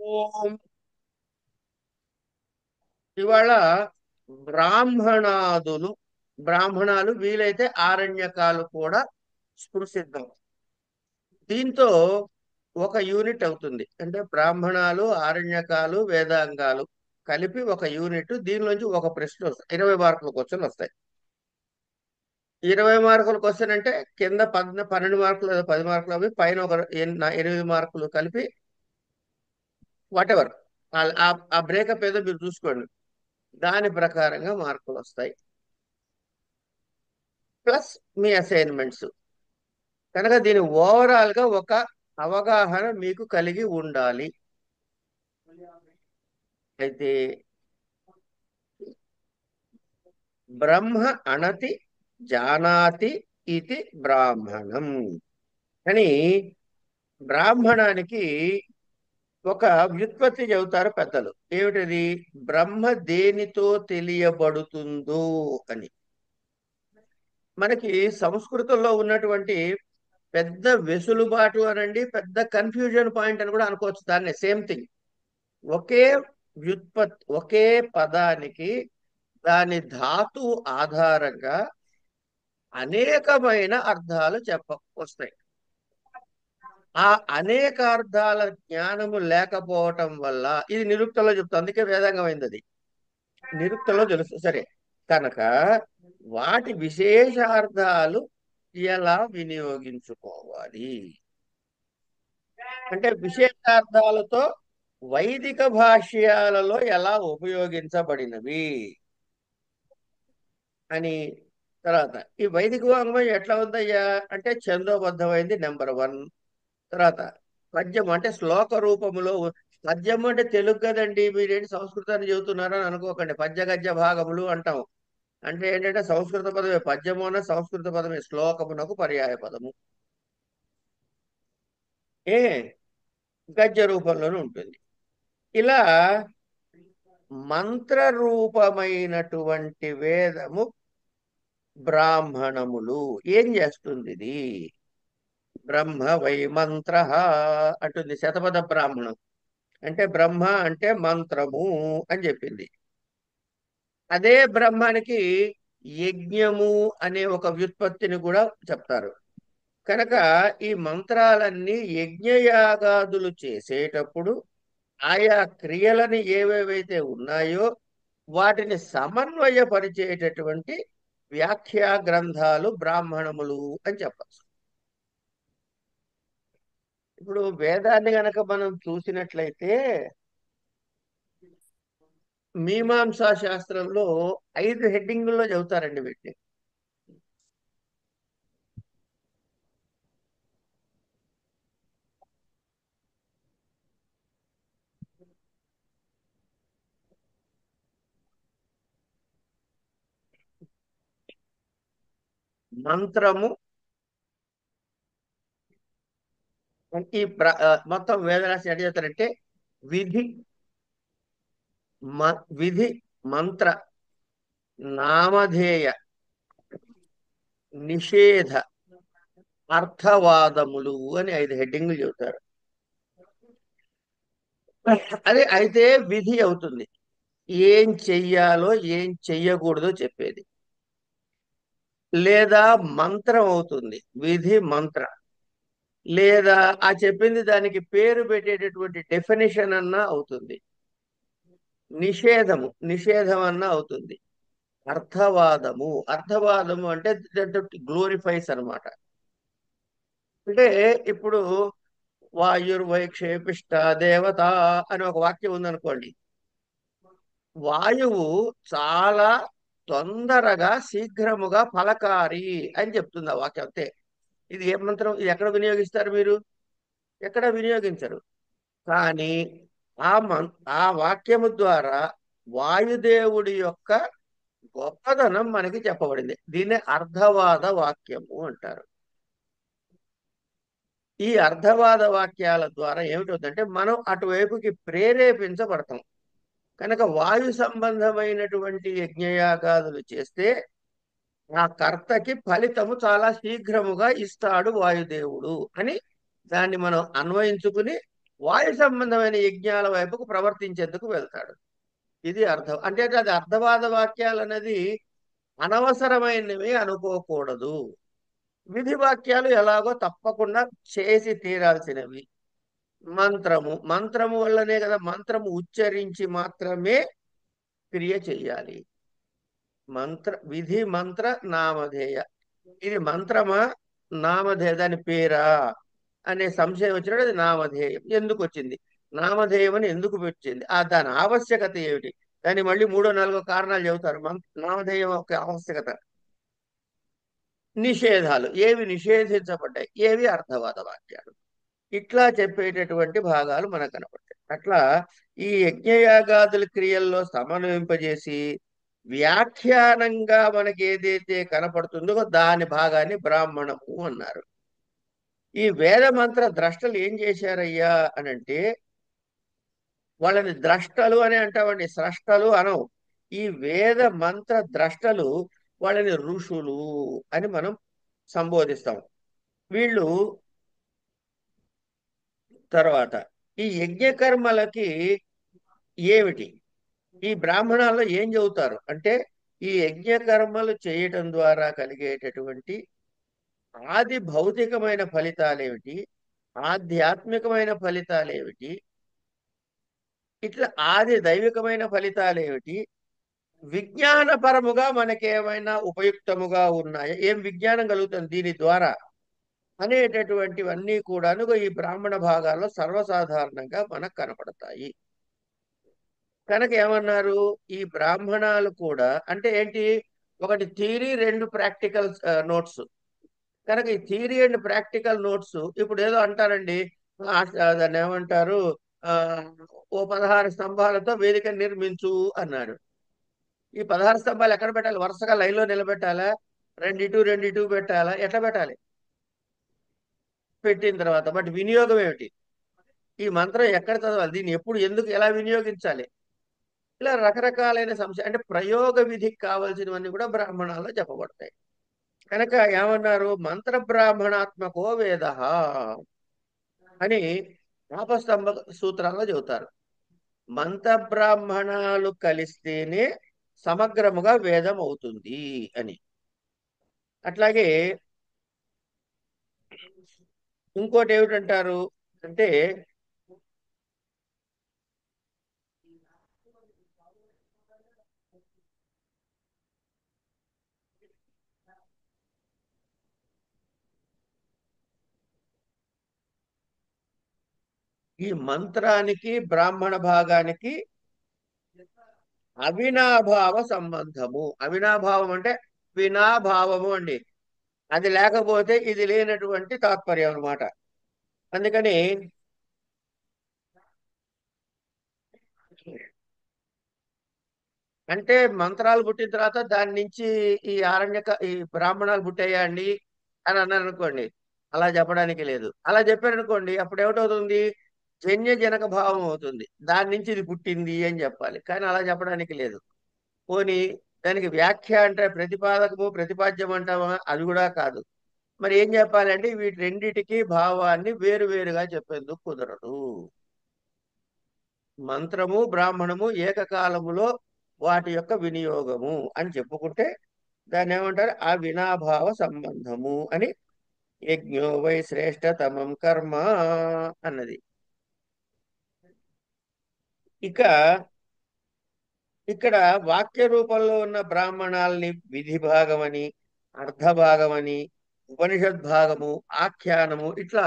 ఓం. ఇవాళ బ్రాహ్మణాదులు బ్రాహ్మణాలు వీలైతే ఆరణ్యకాలు కూడా స్పృశిద్దాం. దీంతో ఒక యూనిట్ అవుతుంది. అంటే బ్రాహ్మణాలు, ఆరణ్యకాలు, వేదాంగాలు కలిపి ఒక యూనిట్. దీనిలోంచి ఒక ప్రశ్న వస్తాయి. 20 మార్కుల క్వశ్చన్ వస్తాయి. 20 మార్కుల క్వశ్చన్ అంటే కింద 12 మార్కులు లేదా 10 మార్కులు అవి పైన ఒక 8 మార్కులు కలిపి వాటెవర్ ఆ బ్రేకప్ ఏదో మీరు చూసుకోండి. దాని ప్రకారంగా మార్కులు వస్తాయి. ప్లస్ మీ అసైన్మెంట్స్. కనుక దీని ఓవరాల్ గా ఒక అవగాహన మీకు కలిగి ఉండాలి. అయితే బ్రహ్మ అనతి జానాతి ఇది బ్రాహ్మణం అని బ్రాహ్మణానికి ఒక వ్యుత్పత్తి చెబుతారు పెద్దలు. ఏమిటది? బ్రహ్మ దేనితో తెలియబడుతుందో అని. మనకి సంస్కృతంలో ఉన్నటువంటి పెద్ద వెసులుబాటు అనండి, పెద్ద కన్ఫ్యూజన్ పాయింట్ అని కూడా అనుకోవచ్చు. దాన్ని సేమ్ థింగ్. ఒకే ఒకే పదానికి దాని ధాతు ఆధారంగా అనేకమైన అర్థాలు వస్తాయి. ఆ అనేక అర్థాల జ్ఞానము లేకపోవటం వల్ల ఇది నిరుక్తలో చెప్తా. అందుకే వేదాంగం అయింది అది. నిరుక్తలో తెలుసు సరే. కనుక వాటి విశేషార్థాలు ఎలా వినియోగించుకోవాలి అంటే విశేషార్థాలతో వైదిక భాష్యాలలో ఎలా ఉపయోగించబడినవి అని. తర్వాత ఈ వైదిక వాంగ్మయం ఎట్లా ఉందయ్యా అంటే ఛందోబద్ధమైంది నెంబర్ 1. తర్వాత పద్యం అంటే శ్లోక రూపములో పద్యం అంటే తెలుగు కదండి, మీరేంటి సంస్కృతాన్ని చెబుతున్నారని అనుకోకండి. పద్య గద్య భాగములు అంటాం. అంటే ఏంటంటే సంస్కృత పదమే. పద్యము అన్న సంస్కృత పదమే, శ్లోకమునకు పర్యాయ పదము. ఏ గద్య రూపంలోనే ఉంటుంది. ఇలా మంత్ర రూపమైనటువంటి వేదము బ్రాహ్మణములు ఏం చేస్తుంది? ఇది బ్రహ్మ వై మంత్ర అంటుంది శతపథ బ్రాహ్మణం. అంటే బ్రహ్మ అంటే మంత్రము అని చెప్పింది. అదే బ్రహ్మానికి యజ్ఞము అనే ఒక వ్యుత్పత్తిని కూడా చెప్తారు. కనుక ఈ మంత్రాలన్నీ యజ్ఞయాగాదులు చేసేటప్పుడు ఆయా క్రియలని ఏవేవైతే ఉన్నాయో వాటిని సమన్వయపరిచేటటువంటి వ్యాఖ్యా గ్రంథాలు బ్రాహ్మణములు అని చెప్పచ్చు. ఇప్పుడు వేదాన్ని గనక మనం చూసినట్లయితే మీమాంసా శాస్త్రంలో 5 హెడ్డింగుల్లో చెబుతారండి వీటిని. మంత్రము మొత్తం వేదరాశి ఎట్లా చెప్తారంటే విధి విధి మంత్ర నామధేయ నిషేధ అర్థవాదములు అని 5 హెడ్డింగులు చెబుతారు. అదే అయితే విధి అవుతుంది. ఏం చెయ్యాలో ఏం చెయ్యకూడదో చెప్పేది. లేదా మంత్రం అవుతుంది, విధి మంత్ర. లేదా ఆ చెప్పింది దానికి పేరు పెట్టేటటువంటి డెఫినేషన్ అన్నా అవుతుంది. నిషేధం అన్నా అవుతుంది. అర్థవాదము అంటే గ్లోరిఫైస్ అన్నమాట. అంటే ఇప్పుడు వాయుర్వైక్షేపిష్ట దేవత అని ఒక వాక్యం ఉందనుకోండి. వాయువు చాలా తొందరగా శీఘ్రముగా ఫలకారి అని చెప్తుంది ఆ వాక్యం. అంతే. ఇది ఏ మంత్రం? ఇది ఎక్కడ వినియోగిస్తారు మీరు? ఎక్కడ వినియోగించరు. కానీ ఆ వాక్యము ద్వారా వాయుదేవుడి యొక్క గొప్పదనం మనకి చెప్పబడింది. దీన్నే అర్ధవాద వాక్యము అంటారు. ఈ అర్ధవాద వాక్యాల ద్వారా ఏమిటవుతుందంటే మనం అటువైపుకి ప్రేరేపించబడతాం. కనుక వాయు సంబంధమైనటువంటి యజ్ఞయాగాదులు చేస్తే ఆ కర్తకి ఫలితము చాలా శీఘ్రముగా ఇస్తాడు వాయుదేవుడు అని దాన్ని మనం అన్వయించుకుని వాయు సంబంధమైన యజ్ఞాల వైపుకు ప్రవర్తించేందుకు వెళ్తాడు. ఇది అర్థం. అంటే అది అర్థవాద వాక్యాలు అనేది అనవసరమైనవి అనుకోకూడదు. విధి వాక్యాలు ఎలాగో తప్పకుండా చేసి తీరాల్సినవి. మంత్రము వల్లనే కదా, మంత్రము ఉచ్చరించి మాత్రమే క్రియ చెయ్యాలి. విధి మంత్ర నామధేయ. ఇది మంత్రమా నామధేయ, దాని పేరా అనే సంశయం వచ్చినప్పుడు అది నామధేయం. ఎందుకు వచ్చింది నామధేయం అని, ఎందుకు వచ్చింది, దాని ఆవశ్యకత ఏమిటి, దాన్ని మళ్ళీ మూడో నాలుగో కారణాలు చెబుతారు. నామధేయం యొక్క ఆవశ్యకత. నిషేధాలు ఏవి నిషేధించబడ్డాయి, ఏవి అర్థవాద వాక్యాలు, ఇట్లా చెప్పేటటువంటి భాగాలు మనకు కనపడతాయి. అట్లా ఈ యజ్ఞయాగాదుల క్రియల్లో సమన్వయింపజేసి వ్యాఖ్యానంగా మనకి ఏదైతే కనపడుతుందో దాని భాగాన్ని బ్రాహ్మణము అన్నారు. ఈ వేద మంత్ర ద్రష్టలు ఏం చేశారయ్యా అని అంటే, వాళ్ళని ద్రష్టలు అని అంటామండి, స్రష్టలు అనవు. ఈ వేద మంత్ర ద్రష్టలు వాళ్ళని ఋషులు అని మనం సంబోధిస్తాం. వీళ్ళు తర్వాత ఈ యజ్ఞకర్మలకి ఏమిటి, ఈ బ్రాహ్మణాల్లో ఏం చెబుతారు అంటే, ఈ యజ్ఞకర్మలు చేయటం ద్వారా కలిగేటటువంటి ఆది భౌతికమైన ఫలితాలేమిటి, ఆధ్యాత్మికమైన ఫలితాలేమిటి, ఇట్లా ఆది దైవికమైన ఫలితాలేమిటి, విజ్ఞానపరముగా మనకేమైనా ఉపయుక్తముగా ఉన్నాయా, ఏం విజ్ఞానం కలుగుతుంది దీని ద్వారా అనేటటువంటివన్నీ కూడాను ఈ బ్రాహ్మణ భాగాల్లో సర్వసాధారణంగా మనకు కనపడతాయి. కనుక ఏమన్నారు, ఈ బ్రాహ్మణాలు కూడా అంటే ఏంటి, ఒకటి థియరీ, రెండు ప్రాక్టికల్ నోట్స్. కనుక ఈ థియరీ అండ్ ప్రాక్టికల్ నోట్స్ ఇప్పుడు ఏదో అంటారండి, దాన్ని ఏమంటారు, ఆ ఓ 16 స్తంభాలతో వేదిక నిర్మించు అన్నాడు. ఈ 16 స్తంభాలు ఎక్కడ పెట్టాలి, వరుసగా లైన్లో నిలబెట్టాలా, రెండు ఇటు పెట్టాలా, ఎట్లా పెట్టాలి, పెట్టిన తర్వాత బట్ వినియోగం ఏమిటి, ఈ మంత్రం ఎక్కడ చదవాలి, దీన్ని ఎప్పుడు ఎందుకు ఎలా వినియోగించాలి, ఇలా రకరకాలైన సంశయం అంటే ప్రయోగ విధికి కావలసినవన్నీ కూడా బ్రాహ్మణాల్లో చెప్పబడతాయి. కనుక ఏమన్నారు, మంత్ర బ్రాహ్మణాత్మకో వేద అని ఆపస్తంభ సూత్రాల్లో చెబుతారు. మంత్ర బ్రాహ్మణాలు కలిస్తేనే సమగ్రముగా వేదం అవుతుంది అని. అట్లాగే ఇంకోటి ఏమిటంటారు అంటే, ఈ మంత్రానికి బ్రాహ్మణ భాగానికి అవినాభావ సంబంధము. అవినాభావం అంటే వినాభావము అండి, అది లేకపోతే ఇది లేనటువంటి తాత్పర్యం అన్నమాట. అందుకని అంటే మంత్రాలు పుట్టిన తర్వాత దాని నుంచి ఈ బ్రాహ్మణాలు పుట్టాయా అండి అని అన్నారు అనుకోండి, అలా చెప్పడానికి లేదు. అలా చెప్పారనుకోండి, అప్పుడు ఏమిటవుతుంది, జన్య జనక భావం అవుతుంది, దాని నుంచి ఇది పుట్టింది అని చెప్పాలి. కానీ అలా చెప్పడానికి లేదు. పోనీ దానికి వ్యాఖ్య అంటే ప్రతిపాదకము ప్రతిపాద్యం అంటామా, అది కూడా కాదు. మరి ఏం చెప్పాలంటే వీటి రెండిటికి భావాన్ని వేరు వేరుగా చెప్పేందుకు కుదరదు. మంత్రము బ్రాహ్మణము ఏకకాలములో వాటి యొక్క వినియోగము అని చెప్పుకుంటే దాన్ని ఏమంటారు, ఆ వినాభావ సంబంధము అని. యజ్ఞో వై శ్రేష్టతమం కర్మ అన్నది. ఇక ఇక్కడ వాక్య రూపంలో ఉన్న బ్రాహ్మణాల్ని విధి భాగమని, అర్థ భాగమని, ఉపనిషద్ భాగము, ఆఖ్యానము, ఇట్లా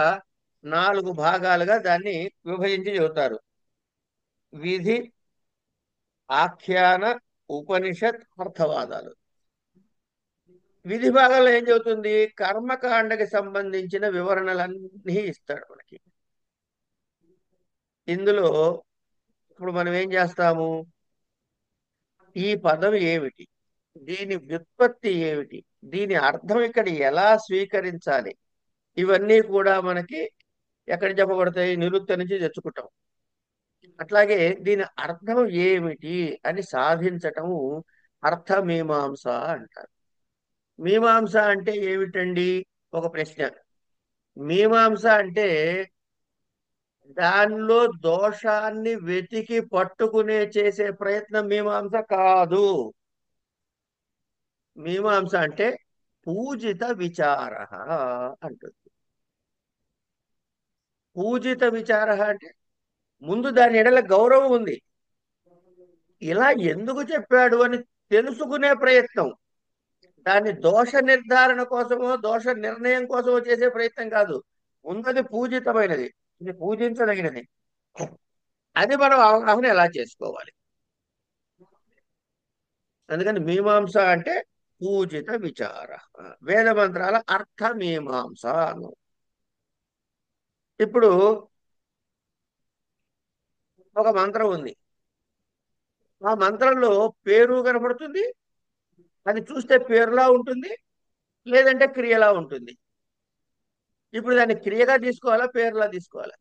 4 భాగాలుగా దాన్ని విభజించి చెబుతారు. విధి, ఆఖ్యాన, ఉపనిషత్, అర్థవాదాలు. విధి భాగంలో ఏం చెబుతుంది, కర్మకాండకి సంబంధించిన వివరణలన్నీ ఇస్తాడు మనకి. ఇందులో ఇప్పుడు మనం ఏం చేస్తాము, ఈ పదం ఏమిటి, దీని వ్యుత్పత్తి ఏమిటి, దీని అర్థం ఇక్కడ ఎలా స్వీకరించాలి, ఇవన్నీ కూడా మనకి ఎక్కడ చెప్పబడతాయి, నిరుక్త నుంచి తెచ్చుకుంటాం. అట్లాగే దీని అర్థం ఏమిటి అని సాధించటము అర్థమీమాంస అంటారు. మీమాంస అంటే ఏమిటండి, ఒక ప్రశ్న. మీమాంస అంటే దానిలో దోషాన్ని వెతికి పట్టుకునే చేసే ప్రయత్నం మీమాంస కాదు. మీమాంస అంటే పూజిత విచార అంటుంది. పూజిత విచార అంటే ముందు దాని ఎడల గౌరవం ఉంది. ఇలా ఎందుకు చెప్పాడు అని తెలుసుకునే ప్రయత్నం. దాన్ని దోష నిర్ధారణ కోసమో దోష నిర్ణయం కోసమో చేసే ప్రయత్నం కాదు. ముందది పూజితమైనది, ఇది పూజించదగినది. అది మనం అవగాహన ఎలా చేసుకోవాలి. అందుకని మీమాంస అంటే పూజిత విచార. వేద మంత్రాల అర్థ మీమాంస అను. ఇప్పుడు ఒక మంత్రం ఉంది. ఆ మంత్రంలో పేరు కనపడుతుంది. అది చూస్తే పేరులా ఉంటుంది, లేదంటే క్రియలా ఉంటుంది. ఇప్పుడు దాన్ని క్రియగా తీసుకోవాలా, పేరులా తీసుకోవాలా?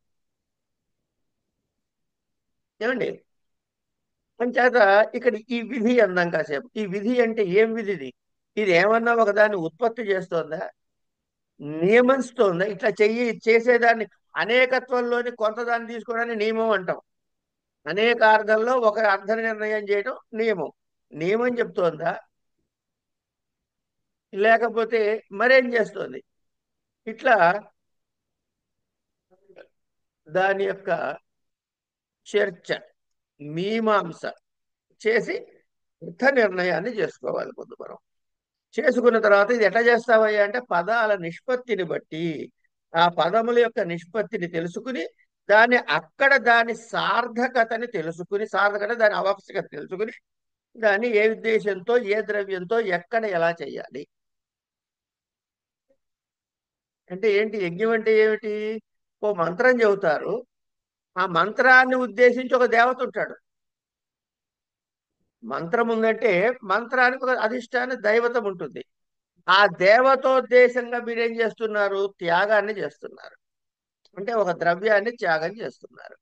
ఏమండి? అంచేత ఇక్కడ ఈ విధి అందాం కాసేపు. ఈ విధి అంటే ఏం విధి ఇది? ఇది ఏమన్నా ఒకదాన్ని ఉత్పత్తి చేస్తోందా, నియమిస్తోందా? ఇట్లా చెయ్యి చేసేదాన్ని అనేకత్వంలోని కొంతదాన్ని తీసుకోవడాన్ని నియమం అంటాం. అనేక అర్థంలో ఒక అర్థ నిర్ణయం చేయడం నియమం. నియమం చెప్తోందా, లేకపోతే మరేం చేస్తోంది? ఇట్లా దాని యొక్క చర్చ, మీమాంస చేసి అర్థ నిర్ణయాన్ని చేసుకోవాలి ముందు మనం. చేసుకున్న తర్వాత ఇది ఎట్లా చేస్తావయ్యా అంటే పదాల నిష్పత్తిని బట్టి ఆ పదముల యొక్క నిష్పత్తిని తెలుసుకుని దాని సార్థకతని తెలుసుకుని, సార్థకత దాని ఆవశ్యకత తెలుసుకుని, దాన్ని ఏ ఉద్దేశంతో ఏ ద్రవ్యంతో ఎక్కడ ఎలా చేయాలి. అంటే ఏంటి యజ్ఞం అంటే ఏమిటి? ఓ మంత్రం చెబుతారు. ఆ మంత్రాన్ని ఉద్దేశించి ఒక దేవత ఉంటాడు. మంత్రం ఉందంటే మంత్రానికి ఒక అధిష్టాన దైవతం ఉంటుంది. ఆ దేవతోద్దేశంగా మీరేం చేస్తున్నారు? త్యాగాన్ని చేస్తున్నారు. అంటే ఒక ద్రవ్యాన్ని త్యాగం చేస్తున్నారు.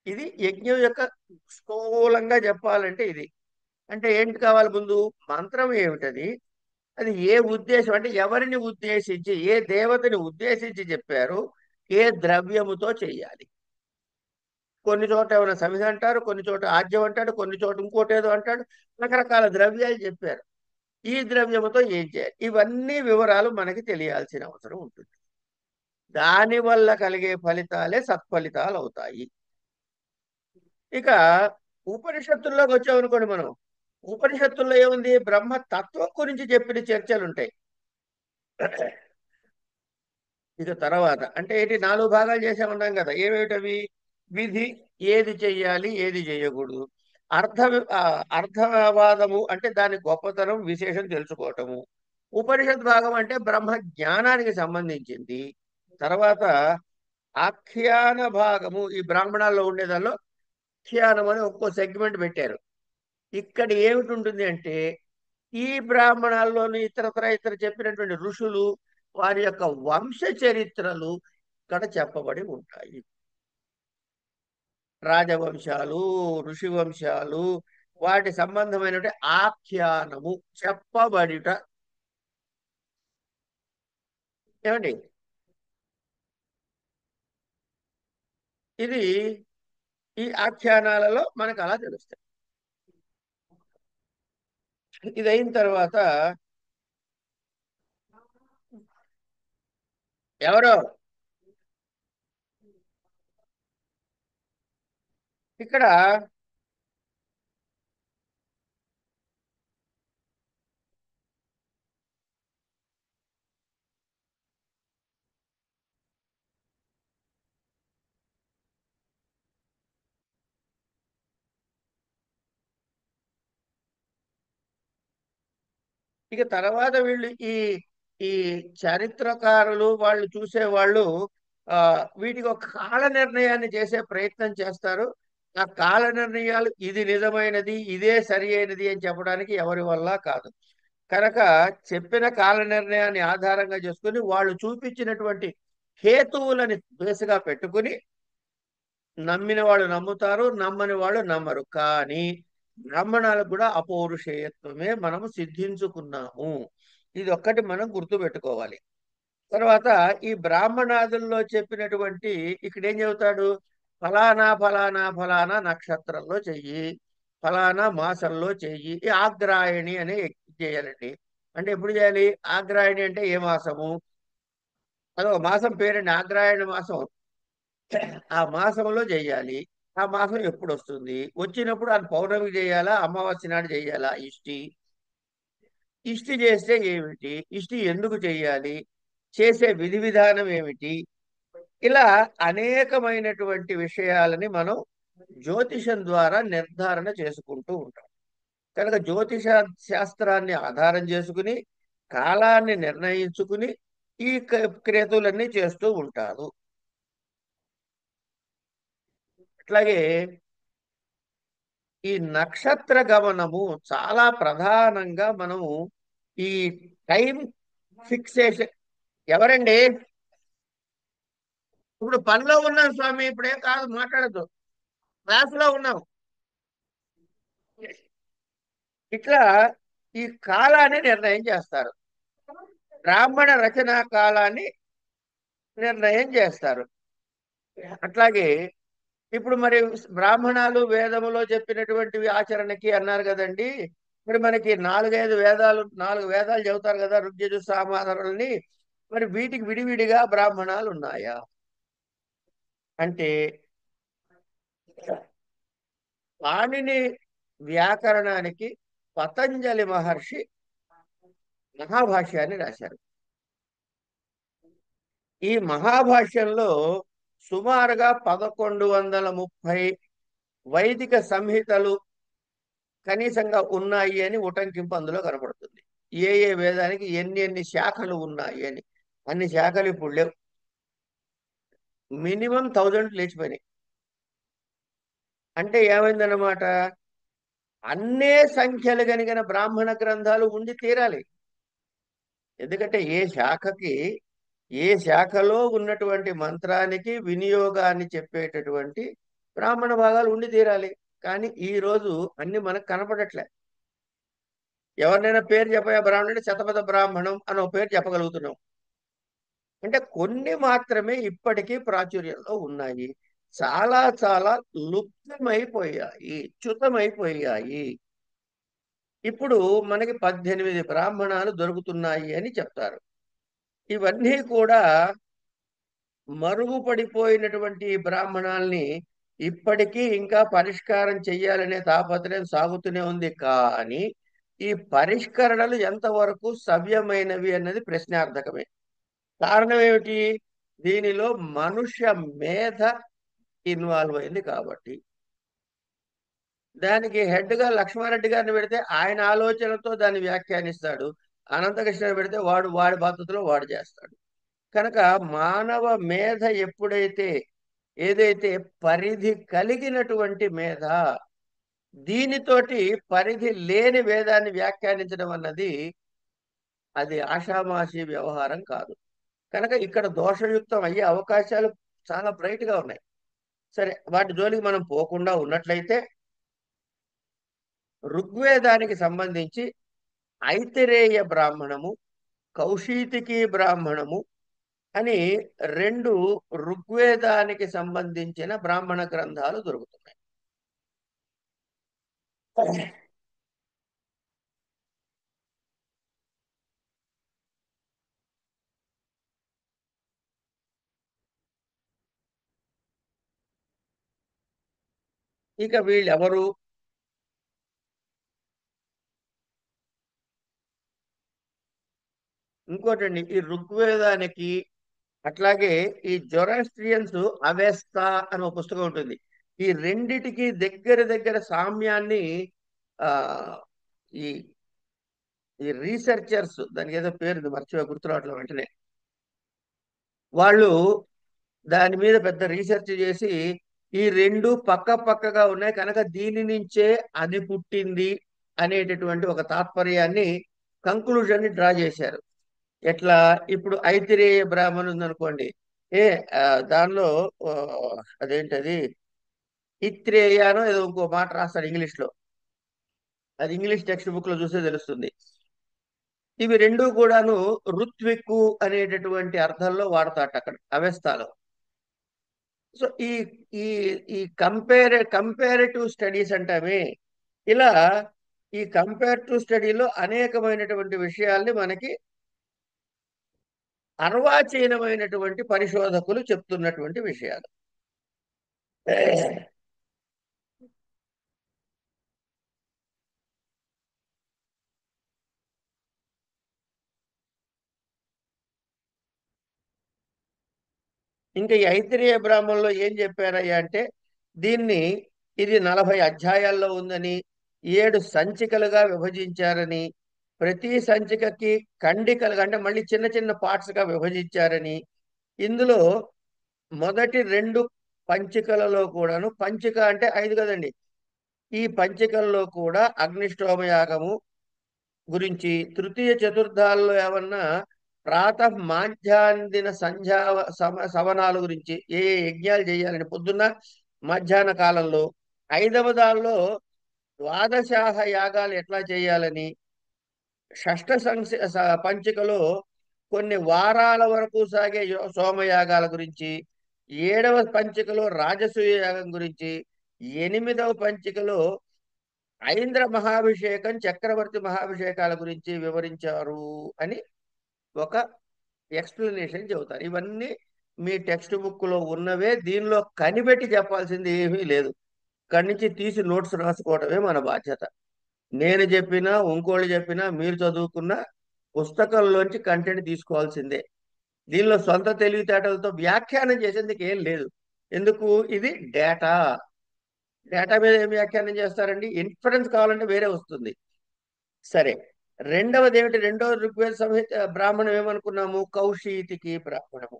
ఇది యజ్ఞం యొక్క స్థూలంగా చెప్పాలంటే ఇది. అంటే ఏంటి కావాలి ముందు? మంత్రం ఏమిటది, అది ఏ ఉద్దేశం, అంటే ఎవరిని ఉద్దేశించి ఏ దేవతని ఉద్దేశించి చెప్పారు, ఏ ద్రవ్యముతో చెయ్యాలి. కొన్ని చోట ఏమైనా సమిధ అంటారు, కొన్ని చోట ఆజ్యం అంటాడు, కొన్ని చోట ఇంకోటి ఏదో అంటాడు. రకరకాల ద్రవ్యాలు చెప్పారు. ఈ ద్రవ్యముతో ఏం చేయాలి, ఇవన్నీ వివరాలు మనకి తెలియాల్సిన అవసరం ఉంటుంది. దాని వల్ల కలిగే ఫలితాలే సత్ఫలితాలు అవుతాయి. ఇక ఉపనిషత్తుల్లోకి వచ్చామనుకోండి మనం. ఉపనిషత్తుల్లో ఏముంది? బ్రహ్మ తత్వం గురించి చెప్పిన చర్చలు ఉంటాయి. ఇక తర్వాత అంటే ఏంటి? 4 భాగాలు చేసామన్నాం కదా. ఏమేమిటవి? విధి, ఏది చెయ్యాలి ఏది చేయకూడదు. అర్థ అర్థవాదము అంటే దాని గొప్పతనం విశేషం తెలుసుకోవటము. ఉపనిషత్ భాగం అంటే బ్రహ్మ జ్ఞానానికి సంబంధించింది. తర్వాత ఆఖ్యాన భాగము, ఈ బ్రాహ్మణాల్లో ఉండేదానిలో ఆఖ్యానం అని ఒక్కో సెగ్మెంట్ పెట్టారు. ఇక్కడ ఏమిటి ఉంటుంది అంటే ఈ బ్రాహ్మణాల్లోని ఇతర చెప్పినటువంటి ఋషులు వారి యొక్క వంశ చరిత్రలు ఇక్కడ చెప్పబడి ఉంటాయి. రాజవంశాలు, ఋషి వంశాలు, వాటి సంబంధమైనటువంటి ఆఖ్యానము చెప్పబడిట. ఏమండి? ఇది ఈ ఆఖ్యానాలలో మనకు అలా తెలుస్తాయి. ఇది అయిన తర్వాత ఎవరో ఇక్కడ ఇక తర్వాత వీళ్ళు ఈ ఈ చరిత్రకారులు వాళ్ళు చూసేవాళ్ళు ఆ వీటికి ఒక కాల నిర్ణయాన్ని చేసే ప్రయత్నం చేస్తారు. ఆ కాల నిర్ణయాలు ఇది నిజమైనది, ఇదే సరి అయినది అని చెప్పడానికి ఎవరి వల్ల కాదు. కనుక చెప్పిన కాల నిర్ణయాన్ని ఆధారంగా చేసుకుని వాళ్ళు చూపించినటువంటి హేతువులని బేసుగా పెట్టుకుని నమ్మిన వాళ్ళు నమ్ముతారు, నమ్మని వాళ్ళు నమ్మరు. కానీ బ్రాహ్మణాలకు కూడా అపౌరుషేయత్వమే మనము సిద్ధించుకున్నాము. ఇది ఒక్కటి మనం గుర్తుపెట్టుకోవాలి. తర్వాత ఈ బ్రాహ్మణాదుల్లో చెప్పినటువంటి ఇక్కడ ఏం చెబుతాడు? ఫలానా ఫలానా ఫలానా నక్షత్రంలో చెయ్యి, ఫలానా మాసంలో చెయ్యి. ఈ ఆగ్రాయణి అని చేయాలండి. అంటే ఎప్పుడు చేయాలి? ఆగ్రాయణి అంటే ఏ మాసము? అదొక మాసం పేరండి, ఆగ్రాయణ మాసం. ఆ మాసంలో చెయ్యాలి. ఆ మాసం ఎప్పుడు వస్తుంది? వచ్చినప్పుడు అది పౌర్ణమికి చేయాలా, అమావాస్య నాడు చేయాలా ఇష్టి? ఇష్టి చేస్తే ఏమిటి? ఇష్టి ఎందుకు చేయాలి? చేసే విధి విధానం ఏమిటి? ఇలా అనేకమైనటువంటి విషయాలని మనం జ్యోతిషం ద్వారా నిర్ధారణ చేసుకుంటూ ఉంటాం. కనుక జ్యోతిష శాస్త్రాన్ని ఆధారం చేసుకుని కాలాన్ని నిర్ణయించుకుని ఈ క్రేతులన్నీ చేస్తూ ఉంటారు. అట్లాగే ఈ నక్షత్ర గమనము చాలా ప్రధానంగా మనము ఈ టైం ఫిక్సేషన్. ఎవరండి? ఇప్పుడు పనిలో ఉన్నాం స్వామి, ఇప్పుడేం కాదు, మాట్లాడద్దు, క్లాసులో ఉన్నాం. ఇట్లా ఈ కాలాన్ని నిర్ణయం చేస్తారు. బ్రాహ్మణ రచనా కాలాన్ని నిర్ణయం చేస్తారు. అట్లాగే ఇప్పుడు మరి బ్రాహ్మణాలు వేదములో చెప్పినటువంటివి ఆచరణకి అన్నారు కదండి. మరి మనకి నాలుగు వేదాలు చెబుతారు కదా, ఋగ్యజు సామాధానాలని. మరి వీటికి విడివిడిగా బ్రాహ్మణాలు ఉన్నాయా అంటే, పాణిని వ్యాకరణానికి పతంజలి మహర్షి మహాభాష్యాన్ని రాశారు. ఈ మహాభాష్యంలో సుమారుగా 1130 వైదిక సంహితలు కనీసంగా ఉన్నాయి అని ఉటంకింపు అందులో కనపడుతుంది. ఏ ఏ వేదానికి ఎన్ని ఎన్ని శాఖలు ఉన్నాయి అని. అన్ని శాఖలు ఇప్పుడు లేవు. మినిమం 1000 లేచిపోయినాయి. అంటే ఏమైందన్నమాట? అన్నే సంఖ్యలు కలిగిన బ్రాహ్మణ గ్రంథాలు ఉండి తీరాలి. ఎందుకంటే ఏ శాఖలో ఉన్నటువంటి మంత్రానికి వినియోగాన్ని చెప్పేటటువంటి బ్రాహ్మణ భాగాలు ఉండి తీరాలి. కానీ ఈ రోజు అన్ని మనకు కనపడట్లే. ఎవరినైనా పేరు చెప్పయా బ్రాహ్మణుడు, శతపథ బ్రాహ్మణం అని ఒక పేరు చెప్పగలుగుతున్నాం. అంటే కొన్ని మాత్రమే ఇప్పటికీ ప్రాచుర్యంలో ఉన్నాయి. చాలా చాలా లుప్తమైపోయాయి, చ్యుతమైపోయాయి. ఇప్పుడు మనకి 18 బ్రాహ్మణాలు దొరుకుతున్నాయి అని చెప్తారు. ఇవన్నీ కూడా మరుగుపడిపోయినటువంటి ఈ బ్రాహ్మణాల్ని ఇప్పటికీ ఇంకా పరిష్కారం చెయ్యాలనే తాపత్రయం సాగుతూనే ఉంది. కానీ ఈ పరిష్కరణలు ఎంతవరకు సవ్యమైనవి అన్నది ప్రశ్నార్థకమే. కారణం ఏమిటి? దీనిలో మనుష్య మేధ ఇన్వాల్వ్ అయింది కాబట్టి. దానికి హెడ్ గా లక్ష్మారెడ్డి గారిని పెడితే ఆయన ఆలోచనతో దాన్ని వ్యాఖ్యానిస్తాడు. అనంతకృష్ణ పెడితే వాడు వాడి పద్ధతిలో వాడు చేస్తాడు. కనుక మానవ మేధ ఎప్పుడైతే, ఏదైతే పరిధి కలిగినటువంటి మేధ, దీనితోటి పరిధి లేని వేదాన్ని వ్యాఖ్యానించడం అన్నది అది ఆషామాషి వ్యవహారం కాదు. కనుక ఇక్కడ దోషయుక్తం అయ్యే అవకాశాలు చాలా బ్రైట్ గా ఉన్నాయి. సరే, వాటి జోలికి మనం పోకుండా ఉన్నట్లయితే ఋగ్వేదానికి సంబంధించి ఐతిరేయ బ్రాహ్మణము, కౌశీతికి బ్రాహ్మణము అని రెండు ఋగ్వేదానికి సంబంధించిన బ్రాహ్మణ గ్రంథాలు దొరుకుతున్నాయి. ఇక వీళ్ళెవరు? ఇంకోటండి, ఈ ఋగ్వేదానికి అట్లాగే ఈ జొరాస్ట్రియన్స్ అవెస్తా అని ఒక పుస్తకం ఉంటుంది. ఈ రెండిటికి దగ్గర దగ్గర సామ్యాన్ని ఆ ఈ ఈ రీసెర్చర్స్, దానికి ఏదో పేరు మర్చిపోయి గుర్తురావట్లేదు వెంటనే, వాళ్ళు దాని మీద పెద్ద రీసెర్చ్ చేసి ఈ రెండు పక్క పక్కగా ఉన్నాయి కనుక దీని నుంచే అది పుట్టింది అనేటటువంటి ఒక తాత్పర్యాన్ని, కంక్లూజన్ ని డ్రా చేశారు. ఎట్లా? ఇప్పుడు ఐతిరేయ బ్రాహ్మణ్ ఉందనుకోండి. ఏ ఆ, దానిలో ఆ, అదేంటది, ఇత్రేయానో ఏదో ఇంకో మాట రాస్తాడు ఇంగ్లీష్ లో. అది ఇంగ్లీష్ టెక్స్ట్ బుక్ లో చూస్తే తెలుస్తుంది. ఇవి రెండు కూడాను ఋత్విక్కు అనేటటువంటి అర్థంలో వాడతాట అక్కడ అవస్థలో. సో ఈ ఈ కంపేరేటివ్ స్టడీస్ అంటామే, ఇలా ఈ కంపేరిటివ్ స్టడీలో అనేకమైనటువంటి విషయాల్ని మనకి అర్వాచీనమైనటువంటి పరిశోధకులు చెప్తున్నటువంటి విషయాలు. ఇంకా ఈ ఐతిరేయ బ్రాహ్మణంలో ఏం చెప్పారయ్యా అంటే, దీన్ని ఇది 40 అధ్యాయాల్లో ఉందని, 7 సంచికలుగా విభజించారని, ప్రతి సంచికకి ఖండికలుగా అంటే మళ్ళీ చిన్న చిన్న పార్ట్స్ గా విభజించారని, ఇందులో మొదటి 2 పంచికలలో కూడాను, పంచిక అంటే 5 కదండి, ఈ పంచికల్లో కూడా అగ్నిష్టోమ యాగము గురించి, తృతీయ చతుర్థాల్లో ఏమన్నా ప్రాతః మాధ్యాన్దిన సంధ్యా సవనాల గురించి, ఏ ఏ యజ్ఞాలు చేయాలని పొద్దున్న మధ్యాహ్న కాలంలో, 5వ దానిలో ద్వాదశాహ యాగాలు ఎట్లా చేయాలని, షష్ఠ పంచికలో కొన్ని వారాల వరకు సాగే సోమయాగాల గురించి, 7వ పంచికలో రాజసూయ యాగం గురించి, 8వ పంచికలో ఐంద్ర మహాభిషేకం, చక్రవర్తి మహాభిషేకాల గురించి వివరించారు అని ఒక ఎక్స్ప్లెనేషన్ చెబుతారు. ఇవన్నీ మీ టెక్స్ట్ బుక్ లో ఉన్నవే, దీనిలో కనిపెట్టి చెప్పాల్సింది ఏమీ లేదు. ఇక్కడి నుంచి తీసి నోట్స్ రాసుకోవడమే మన బాధ్యత. నేను చెప్పినా ఇంకోళ్ళు చెప్పినా మీరు చదువుకున్న పుస్తకంలోంచి కంటెంట్ తీసుకోవాల్సిందే. దీనిలో సొంత తెలివితేటలతో వ్యాఖ్యానం చేసేందుకు ఏం లేదు. ఎందుకు? ఇది డేటా. డేటా మీద ఏం వ్యాఖ్యానం చేస్తారండి? ఇన్ఫరెన్స్ కావాలంటే వేరే వస్తుంది. సరే, రెండవది ఏమిటి? రెండవ ఋగ్వేద సంహిత బ్రాహ్మణం ఏమనుకున్నాము? కౌశీతికి బ్రాహ్మణము.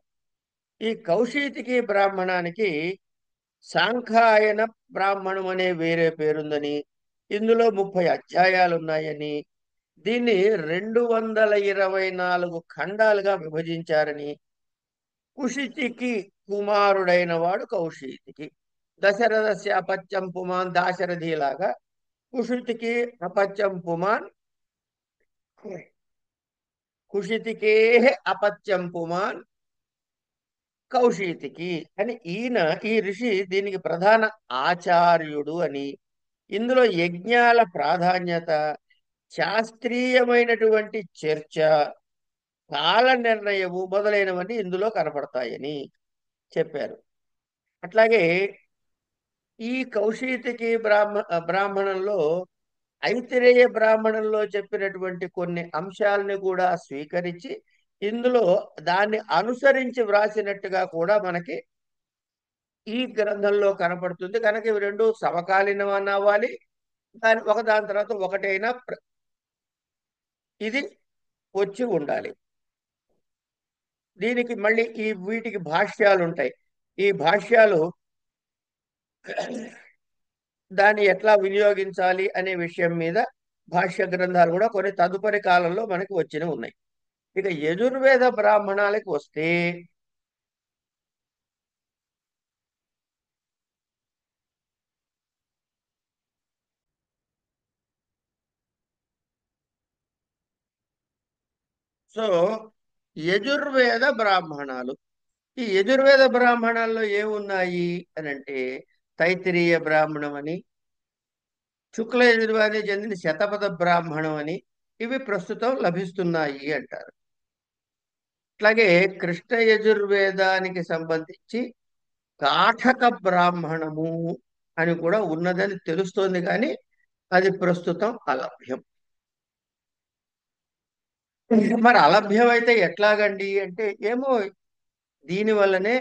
ఈ కౌశీతికి బ్రాహ్మణానికి సాంఖ్యాయన బ్రాహ్మణం అనే వేరే పేరుందని, ఇందులో 30 అధ్యాయాలు ఉన్నాయని, దీన్ని 224 ఖండాలుగా విభజించారని, కుషితికి కుమారుడైన వాడు కౌశీతికి. దశరథస్య అపత్యం పుమాన్, దాశరథిలాగా కుషితికి అపత్యం పుమాన్, కుషితికే అపత్యం పుమాన్ కౌశీతికి అని, ఈయన ఈ ఋషి దీనికి ప్రధాన ఆచార్యుడు అని, ఇందులో యజ్ఞాల ప్రాధాన్యత, శాస్త్రీయమైనటువంటి చర్చ, కాల నిర్ణయము మొదలైనవన్నీ ఇందులో కనపడతాయని చెప్పారు. అట్లాగే ఈ కౌశీతికి బ్రాహ్మణంలో ఐతిరేయ బ్రాహ్మణంలో చెప్పినటువంటి కొన్ని అంశాలని కూడా స్వీకరించి, ఇందులో దాన్ని అనుసరించి వ్రాసినట్టుగా కూడా మనకి ఈ గ్రంథంలో కనపడుతుంది. కనుక ఇవి రెండు సమకాలీనం అవ్వాలి, దాని తర్వాత ఒకటైనా ఇది వచ్చి ఉండాలి. దీనికి మళ్ళీ వీటికి భాష్యాలు ఉంటాయి. ఈ భాష్యాలు దాన్ని ఎట్లా వినియోగించాలి అనే విషయం మీద భాష్య గ్రంథాలు కూడా కొన్ని తదుపరి కాలంలో మనకి వచ్చినవి ఉన్నాయి. ఇక యజుర్వేద బ్రాహ్మణాలకు వస్తే, సో యజుర్వేద బ్రాహ్మణాలు, ఈ యజుర్వేద బ్రాహ్మణాల్లో ఏమున్నాయి అని అంటే, తైత్తిరీయ బ్రాహ్మణం అని, శుక్ల యజుర్వేదానికి చెందిన శతపథ బ్రాహ్మణం అని, ఇవి ప్రస్తుతం లభిస్తున్నాయి అంటారు. అట్లాగే కృష్ణ యజుర్వేదానికి సంబంధించి కాఠక బ్రాహ్మణము అని కూడా ఉన్నదని తెలుస్తోంది, కానీ అది ప్రస్తుతం అలభ్యం. మరి అలభ్యం అయితే ఎట్లాగండి అంటే, ఏమో దీని వల్లనే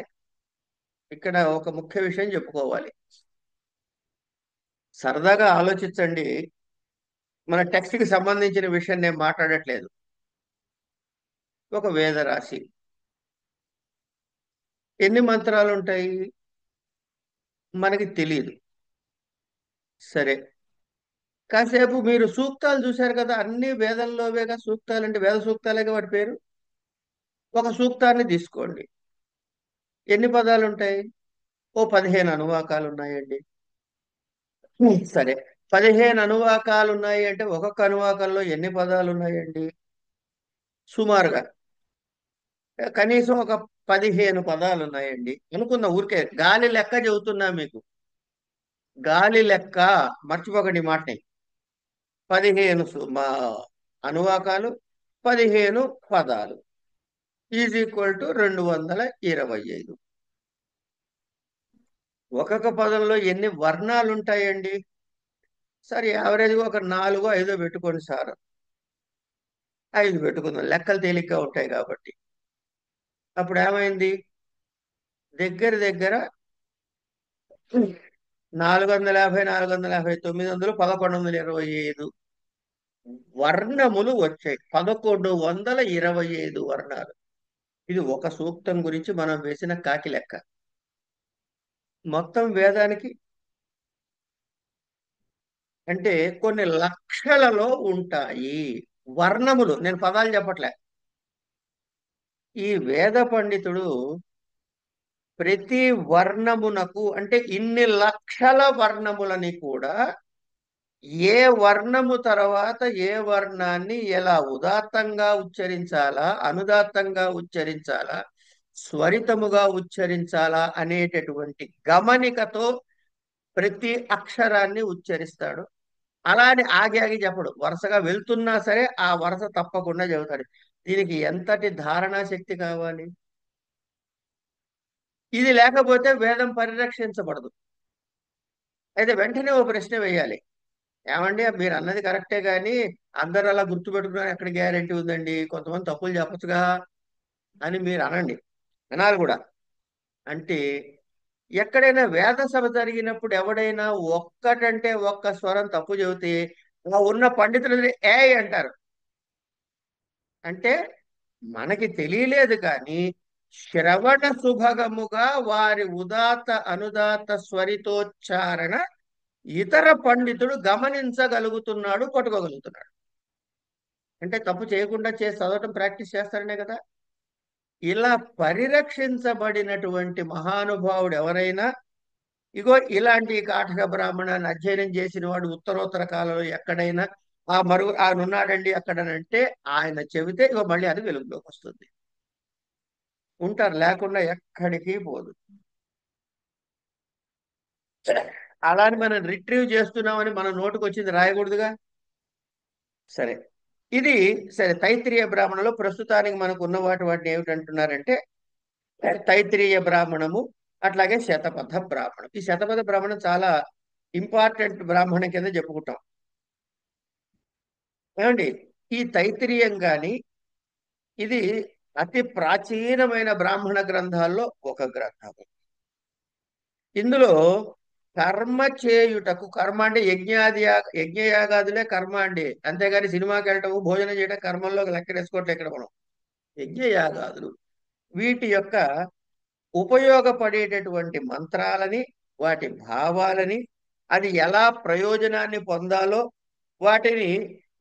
ఇక్కడ ఒక ముఖ్య విషయం చెప్పుకోవాలి. సరదాగా ఆలోచించండి, మన టెక్స్ట్ కి సంబంధించిన విషయం నేను మాట్లాడట్లేదు. ఒక వేదరాశి ఎన్ని మంత్రాలు ఉంటాయి మనకి తెలియదు. సరే, కాసేపు మీరు సూక్తాలు చూశారు కదా, అన్ని వేదంలోవేగా సూక్తాలు, అంటే వేద సూక్తాలేగా వాటి పేరు. ఒక సూక్తాన్ని తీసుకోండి, ఎన్ని పదాలు ఉంటాయి? ఓ 15 అనువాకాలు ఉన్నాయండి. సరే, 15 అనువాకాలు ఉన్నాయి అంటే ఒక్కొక్క అనువాకంలో ఎన్ని పదాలు ఉన్నాయండి? సుమారుగా కనీసం ఒక 15 పదాలు ఉన్నాయండి అనుకున్న ఊరికే గాలి లెక్క చెబుతున్నా మీకు. గాలి లెక్క, మర్చిపోకండి ఈ మాటని. 15 అనువాకాలు, 15 పదాలు ఈజ్ ఈక్వల్ టు 225. ఒక్కొక్క పదంలో ఎన్ని వర్ణాలు ఉంటాయండి? సరే, యావరేజ్గా ఒక 4 5 పెట్టుకోండి సార్. 5 పెట్టుకుందాం, లెక్కలు తేలిగ్గా ఉంటాయి కాబట్టి. అప్పుడు ఏమైంది? దగ్గర దగ్గర 450, 450, 900, 1125 వర్ణములు వచ్చాయి. 1125 వర్ణాలు. ఇది ఒక సూక్తం గురించి మనం వేసిన కాకి లెక్క. మొత్తం వేదానికి అంటే కొన్ని లక్షలలో ఉంటాయి వర్ణములు. నేను పదాలు చెప్పట్లే. ఈ వేద పండితుడు ప్రతి వర్ణమునకు అంటే ఇన్ని లక్షల వర్ణములని కూడా ఏ వర్ణము తర్వాత ఏ వర్ణాన్ని ఎలా ఉదాత్తంగా ఉచ్చరించాలా, అనుదాత్తంగా ఉచ్చరించాలా, స్వరితముగా ఉచ్చరించాలా అనేటటువంటి గమనికతో ప్రతి అక్షరాన్ని ఉచ్చరిస్తాడు. అలా అని ఆగి ఆగి చెప్పడు. వరుసగా వెళ్తున్నా సరే ఆ వరుస తప్పకుండా చెబుతాడు. దీనికి ఎంతటి ధారణా శక్తి కావాలి? ఇది లేకపోతే వేదం పరిరక్షించబడదు. అయితే వెంటనే ఓ ప్రశ్న వేయాలి. ఏమండి, మీరు అన్నది కరెక్టే కానీ అందరు అలా గుర్తుపెట్టుకున్నారు ఎక్కడ గ్యారెంటీ ఉందండి? కొంతమంది తప్పులు చెప్పచ్చుగా అని మీరు అనండి. వినాలి కూడా. అంటే ఎక్కడైనా వేద సభ జరిగినప్పుడు ఎవడైనా ఒక్కటంటే ఒక్క స్వరం తప్పు చెబితే ఆ ఉన్న పండితులు ఏ అంటారు. అంటే మనకి తెలియలేదు కానీ శ్రవణ సుభగముగా వారి ఉదాత్త అనుదాత్త స్వరితోచ్చారణ ఇతర పండితుడు గమనించగలుగుతున్నాడు, పట్టుకోగలుగుతున్నాడు. అంటే తప్పు చేయకుండా చేసి చదవటం ప్రాక్టీస్ చేస్తారనే కదా. ఇలా పరిరక్షించబడినటువంటి మహానుభావుడు ఎవరైనా, ఇగో ఇలాంటి కాటక బ్రాహ్మణాన్ని అధ్యయనం చేసిన వాడు ఉత్తరోత్తర కాలంలో ఎక్కడైనా ఆయన ఉన్నాడండి అక్కడనంటే ఆయన చెబితే ఇగో మళ్ళీ అది వెలుగులోకి వస్తుంది. ఉంటారు, లేకుండా ఎక్కడికి పోదు. అలాని మనం రిట్రీవ్ చేస్తున్నామని మన నోటుకు వచ్చింది రాయకూడదుగా. సరే, ఇది సరే. తైత్రీయ బ్రాహ్మణంలో ప్రస్తుతానికి మనకు ఉన్న వాటిని ఏమిటంటున్నారంటే తైత్రీయ బ్రాహ్మణము, అట్లాగే శతపథ బ్రాహ్మణం. ఈ శతపథ బ్రాహ్మణం చాలా ఇంపార్టెంట్ బ్రాహ్మణం కింద చెప్పుకుంటాం. ఏమండి, ఈ తైత్రీయం గాని ఇది అతి ప్రాచీనమైన బ్రాహ్మణ గ్రంథాల్లో ఒక గ్రంథము. ఇందులో కర్మ చేయుటకు, కర్మ అంటే యజ్ఞయాగాదులే కర్మ అండి. అంతేగాని సినిమాకి వెళ్ళటము, భోజనం చేయడం కర్మల్లో లెక్కలేసుకోవట్లే ఇక్కడ మనం. యజ్ఞయాగాదులు వీటి యొక్క ఉపయోగపడేటటువంటి మంత్రాలని, వాటి భావాలని, అది ఎలా ప్రయోజనాన్ని పొందాలో, వాటిని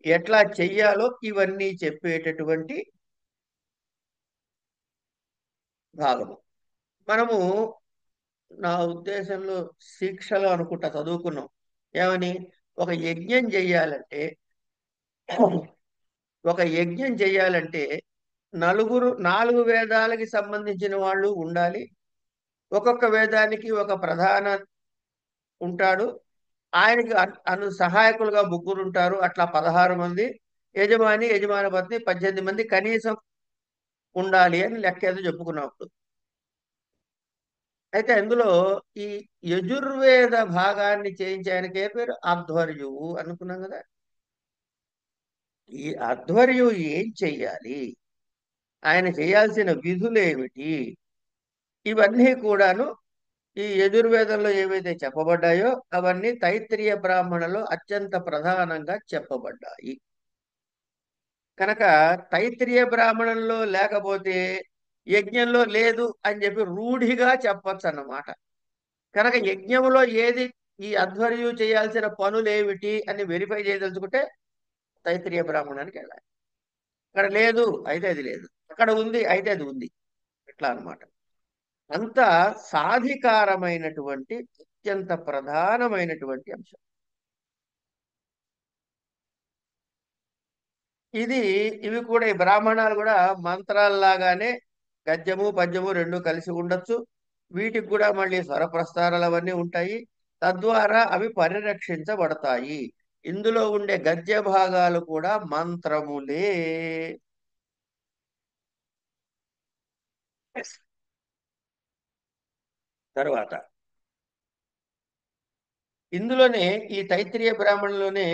ఎట్లా చెయ్యాలో ఇవన్నీ చెప్పేటటువంటి భాగము. మనము నా ఉద్దేశంలో శిక్షలో అనుకుంటా చదువుకున్నాం. ఏమని? ఒక యజ్ఞం చెయ్యాలంటే ఒక యజ్ఞం చెయ్యాలంటే 4 వేదాలకి సంబంధించిన వాళ్ళు ఉండాలి. ఒక్కొక్క వేదానికి ఒక ప్రధాన ఉంటాడు. ఆయనకి సహాయకులుగా 3 ఉంటారు. అట్లా 16 మంది. యజమాని, యజమాని పత్ని 18 మంది కనీసం ఉండాలి అని లెక్క ఏదో చెప్పుకున్నప్పుడు. అయితే అందులో ఈ యజుర్వేద భాగాన్ని చేయించే ఆయనకి ఏ పేరు? అధ్వర్యువు అనుకున్నాం కదా. ఈ అధ్వర్యువు ఏం చెయ్యాలి, ఆయన చేయాల్సిన విధులు ఏమిటి, ఇవన్నీ కూడాను ఈ యజుర్వేదంలో ఏవైతే చెప్పబడ్డాయో అవన్నీ తైత్రీయ బ్రాహ్మణలో అత్యంత ప్రధానంగా చెప్పబడ్డాయి. కనుక తైత్రీయ బ్రాహ్మణంలో లేకపోతే యజ్ఞంలో లేదు అని చెప్పి రూఢిగా చెప్పొచ్చు అన్నమాట. కనుక యజ్ఞంలో ఏది, ఈ అధ్వర్యు చేయాల్సిన పనులు ఏమిటి అని వెరిఫై చేయదలుచుకుంటే తైత్రీయ బ్రాహ్మణానికి వెళ్ళాలి. అక్కడ లేదు అయితే అది లేదు, అక్కడ ఉంది అయితే అది ఉంది, ఇట్లా అన్నమాట. అంత సాధికారమైనటువంటి అత్యంత ప్రధానమైనటువంటి అంశం ఇది. ఇవి కూడా ఈ బ్రాహ్మణాలు కూడా మంత్రాల్లాగానే గద్యము పద్యము రెండు కలిసి ఉండొచ్చు. వీటికి కూడా మళ్ళీ స్వరప్రస్థానాలు అవన్నీ ఉంటాయి. తద్వారా అవి పరిరక్షించబడతాయి. ఇందులో ఉండే గద్య భాగాలు కూడా మంత్రములే. తరువాత ఇందులోనే ఈ తైత్తిరీయ బ్రాహ్మణంలోనే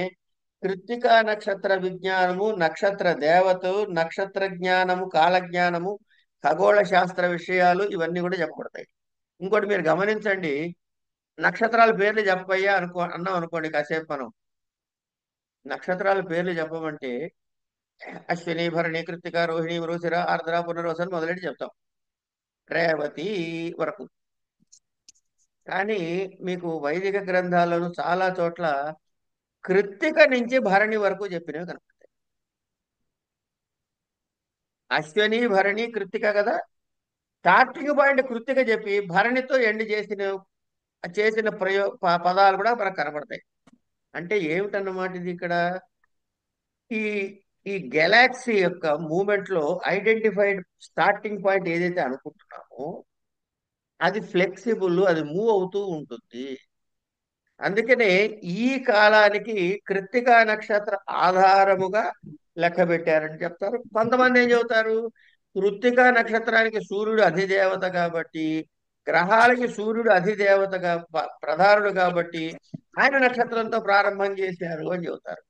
కృత్తికా నక్షత్ర విజ్ఞానము, నక్షత్ర దేవతలు, నక్షత్ర జ్ఞానము, కాలజ్ఞానము, ఖగోళ శాస్త్ర విషయాలు ఇవన్నీ కూడా చెప్పబడతాయి. ఇంకోటి మీరు గమనించండి, నక్షత్రాల పేర్లు చెప్పయ్యా అన్నాం అనుకోండి కాసేపు మనం. నక్షత్రాల పేర్లు చెప్పమంటే అశ్విని, భరణి, కృత్తిక, రోహిణి, మృగశిర, ఆర్ద్ర, పునర్వసు అని మొదలెట్టి చెప్తాం రేవతి వరకు. కానీ మీకు వైదిక గ్రంథాలను చాలా చోట్ల కృత్తిక నుంచి భరణి వరకు చెప్పినవి కనపడతాయి. అశ్విని, భరణి, కృత్తిక కదా. స్టార్టింగ్ పాయింట్ కృత్తిక చెప్పి భరణితో ఎండ్ చేసిన చేసిన పదాలు కూడా మనకు కనపడతాయి. అంటే ఏమిటన్నమాట ఇది ఇక్కడ? ఈ ఈ గెలాక్సీ యొక్క మూమెంట్ లో ఐడెంటిఫైడ్ స్టార్టింగ్ పాయింట్ ఏదైతే అనుకుంటున్నామో అది ఫ్లెక్సిబుల్, అది మూవ్ అవుతూ ఉంటుంది. అందుకనే ఈ కాలానికి కృత్తికా నక్షత్ర ఆధారముగా లెక్క పెట్టారని చెప్తారు. కొంతమంది ఏం చెబుతారు, కృత్తికా నక్షత్రానికి సూర్యుడు అధిదేవత కాబట్టి, గ్రహాలకి సూర్యుడు అధిదేవతగా ప్రధానుడు కాబట్టి ఆయన నక్షత్రంతో ప్రారంభం చేశారు అని చెబుతారు.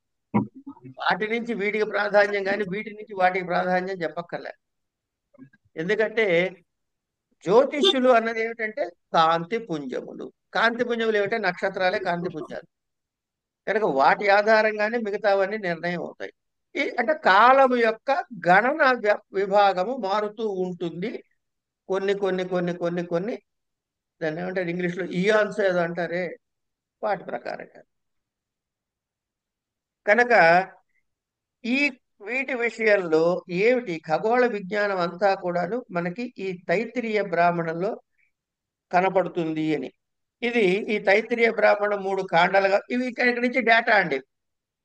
వాటి నుంచి వీటికి ప్రాధాన్యం కానీ వీటి నుంచి వాటికి ప్రాధాన్యం చెప్పక్కర్లే. ఎందుకంటే జ్యోతిష్యులు అన్నది ఏమిటంటే కాంతి పుంజములు. కాంతి పుంజములు ఏమిటంటే నక్షత్రాలే కాంతి పుంజాలు. కనుక వాటి ఆధారంగానే మిగతావన్నీ నిర్ణయం అవుతాయి. అంటే కాలము యొక్క గణన విభాగము మారుతూ ఉంటుంది. కొన్ని కొన్ని కొన్ని కొన్ని కొన్ని దాన్ని ఏమంటారు ఇంగ్లీష్లో ఇయాన్స్ ఏదో అంటారే, వాటి ప్రకారంగా. కనుక ఈ వీటి విషయంలో ఏమిటి ఖగోళ విజ్ఞానం అంతా కూడాను మనకి ఈ తైత్తిరీయ బ్రాహ్మణంలో కనపడుతుంది అని. ఇది ఈ తైత్తిరీయ బ్రాహ్మణం 3 కాండాలుగా ఇవి ఇక్కడి నుంచి డేటా అండి.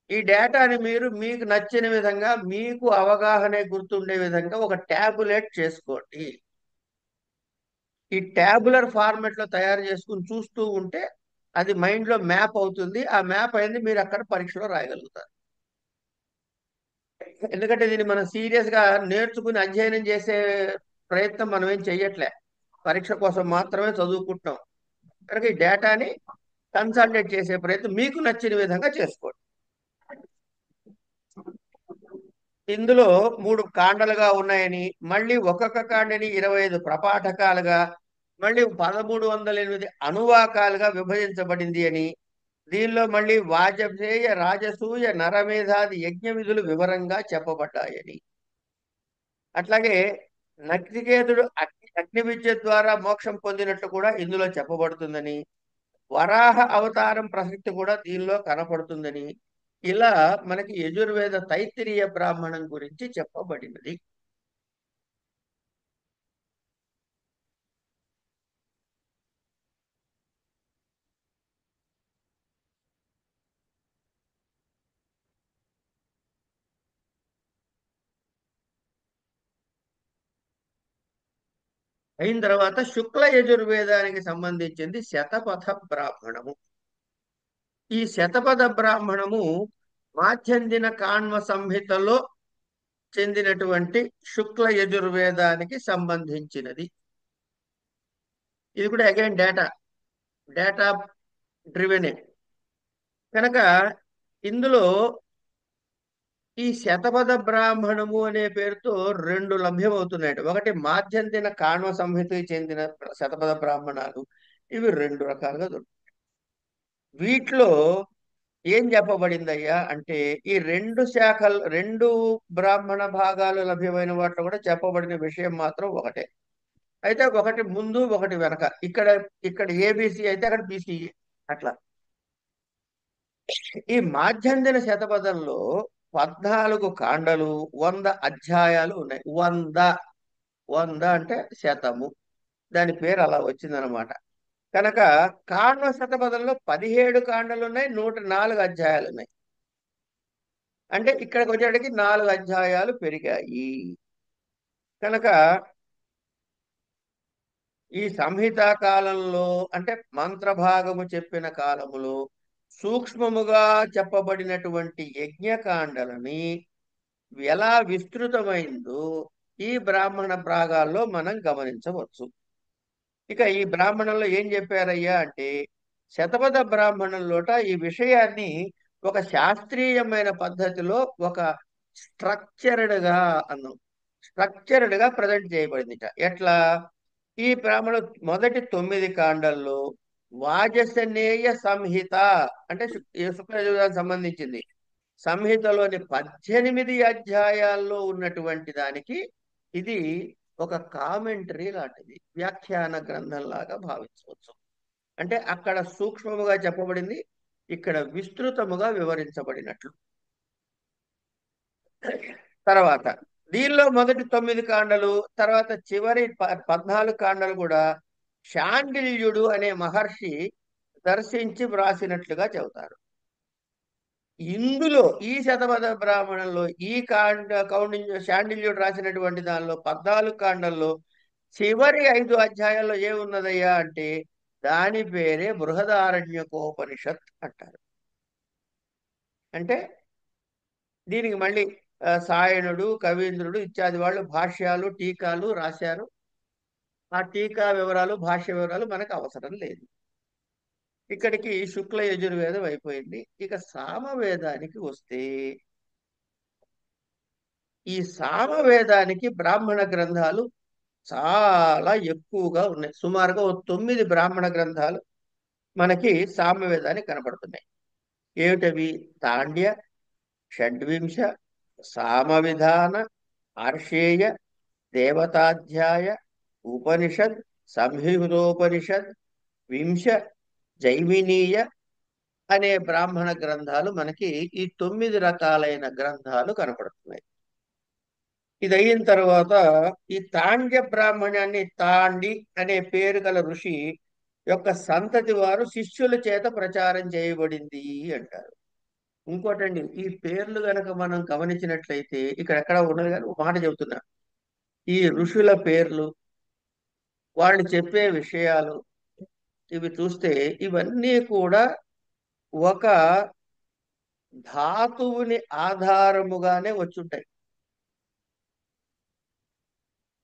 ఈ డేటాని మీరు మీకు నచ్చిన విధంగా మీకు అవగాహన గుర్తుండే విధంగా ఒక ట్యాబులేట్ చేసుకోండి. ఈ ట్యాబులర్ ఫార్మెట్ లో తయారు చేసుకుని చూస్తూ ఉంటే అది మైండ్ లో మ్యాప్ అవుతుంది. ఆ మ్యాప్ అయింది మీరు అక్కడ పరీక్షలో రాయగలుగుతారు. ఎందుకంటే దీన్ని మనం సీరియస్ గా నేర్చుకుని అధ్యయనం చేసే ప్రయత్నం మనం ఏం చెయ్యట్లే, పరీక్ష కోసం మాత్రమే చదువుకుంటున్నాం. కనుక ఈ డేటాని కన్సాలిడేట్ చేసే ప్రయత్నం మీకు నచ్చిన విధంగా చేసుకోండి. ఇందులో 3 కాండలుగా ఉన్నాయని, మళ్ళీ ఒక్కొక్క కాండని 25 ప్రపాఠకాలుగా, మళ్ళీ 1308 అనువాకాలుగా విభజించబడింది అని, దీనిలో మళ్ళీ వాజపేయ, రాజసూయ, నరమేధాది యజ్ఞ విధులు వివరంగా చెప్పబడ్డాయని, అట్లాగే నచికేతుడు అగ్ని విద్య ద్వారా మోక్షం పొందినట్లు కూడా ఇందులో చెప్పబడుతుందని, వరాహ అవతారం ప్రసక్తి కూడా దీనిలో కనపడుతుందని, ఇలా మనకి యజుర్వేద తైత్తిరీయ బ్రాహ్మణం గురించి చెప్పబడినది. అయిన తర్వాత శుక్ల యజుర్వేదానికి సంబంధించింది శతపథ బ్రాహ్మణము. ఈ శతపథ బ్రాహ్మణము మాధ్యందిన కాణ్వ సంహితలో చెందినటువంటి శుక్ల యజుర్వేదానికి సంబంధించినది. ఇది కూడా అగైన్ డేటా డేటా డ్రివెనే. కనుక ఇందులో ఈ శతపథ బ్రాహ్మణము అనే పేరుతో 2 లభ్యమవుతున్నాయి. ఒకటి మాధ్యందిన కాణ్వ సంహితకి చెందిన శతపథ బ్రాహ్మణాలు. ఇవి 2 రకాలుగా దొరుకుతాయి. వీటిలో ఏం చెప్పబడిందయ్యా అంటే ఈ 2 శాఖలు 2 బ్రాహ్మణ భాగాలు లభ్యమైన వాటిలో కూడా చెప్పబడిన విషయం మాత్రం ఒకటే. అయితే ఒకటి ముందు ఒకటి వెనక. ఇక్కడ ఇక్కడ ఏబిసి అయితే అక్కడ బిసిఈ అట్లా. ఈ మాధ్యందిన శతపథంలో 14 కాండలు, 100 అధ్యాయాలు ఉన్నాయి. 100 100 అంటే శతము, దాని పేరు అలా వచ్చిందనమాట. కనుక కాండ శతపథంలో 17 కాండలు ఉన్నాయి, 104 అధ్యాయాలు ఉన్నాయి. అంటే ఇక్కడికి వచ్చేటికి 4 అధ్యాయాలు పెరిగాయి. కనుక ఈ సంహితా కాలంలో అంటే మంత్రభాగము చెప్పిన కాలములో సూక్ష్మముగా చెప్పబడినటువంటి యజ్ఞకాండలని ఎలా విస్తృతమైందో ఈ బ్రాహ్మణ భాగాల్లో మనం గమనించవచ్చు. ఇక ఈ బ్రాహ్మణంలో ఏం చెప్పారయ్యా అంటే, శతపథ బ్రాహ్మణంలోట ఈ విషయాన్ని ఒక శాస్త్రీయమైన పద్ధతిలో ఒక స్ట్రక్చర్డ్ గా అన్నాం. స్ట్రక్చర్డ్ గా ప్రజెంట్ చేయబడిందిట. ఎట్లా? ఈ బ్రాహ్మణ మొదటి 9 కాండల్లో వాజసనేయ సంహిత అంటే ఈ శుక్లయజుర్వేదానికి సంబంధించింది. సంహితలోని 18 అధ్యాయాల్లో ఉన్నటువంటి దానికి ఇది ఒక కామెంటరీ లాంటిది, వ్యాఖ్యాన గ్రంథంలాగా భావించవచ్చు. అంటే అక్కడ సూక్ష్మముగా చెప్పబడింది, ఇక్కడ విస్తృతముగా వివరించబడినట్లు. తర్వాత దీనిలో మొదటి 9 కాండలు, తర్వాత చివరి 14 కాండలు కూడా శాండిల్యుడు అనే మహర్షి దర్శించి వ్రాసినట్లుగా చెబుతారు. ఇందులో ఈ శతపథ బ్రాహ్మణంలో ఈ శాండిల్యుడు రాసినటువంటి దానిలో 14 కాండల్లో చివరి 5 అధ్యాయాల్లో ఏమున్నదయ్యా అంటే, దాని పేరే బృహదారణ్యకోపనిషత్ అంటారు. అంటే దీనికి మళ్ళీ సాయణుడు, కవీంద్రుడు ఇత్యాది వాళ్ళు భాష్యాలు టీకాలు రాశారు. ఆ టీకా వివరాలు, భాష్య వివరాలు మనకు అవసరం లేదు. ఇక్కడికి శుక్ల యజుర్వేదం అయిపోయింది. ఇక సామవేదానికి వస్తే, ఈ సామవేదానికి బ్రాహ్మణ గ్రంథాలు చాలా ఎక్కువగా ఉన్నాయి. సుమారుగా 9 బ్రాహ్మణ గ్రంథాలు మనకి సామవేదానికి కనపడుతున్నాయి. ఏమిటవి? తాండ్య, షడ్వింశ, సామవిధాన, ఆర్షేయ, దేవతాధ్యాయ, ఉపనిషద్, సంహితోపనిషద్, వింశ, జైమినీయ అనే బ్రాహ్మణ గ్రంథాలు మనకి ఈ 9 రకాలైన గ్రంథాలు కనపడుతున్నాయి. ఇది అయిన తర్వాత ఈ తాండ్య బ్రాహ్మణాన్ని తాండి అనే పేరు గల ఋషి యొక్క సంతతి వారు శిష్యుల చేత ప్రచారం చేయబడింది అంటారు. ఇంకోటండి, ఈ పేర్లు గనక మనం గమనించినట్లయితే ఇక్కడ ఎక్కడ ఉన్నది కానీ ఒక మాట చెబుతున్నా. ఈ ఋషుల పేర్లు, వాళ్ళు చెప్పే విషయాలు, ఇవి చూస్తే ఇవన్నీ కూడా ఒక ధాతువుని ఆధారముగానే వచ్చుంటాయి.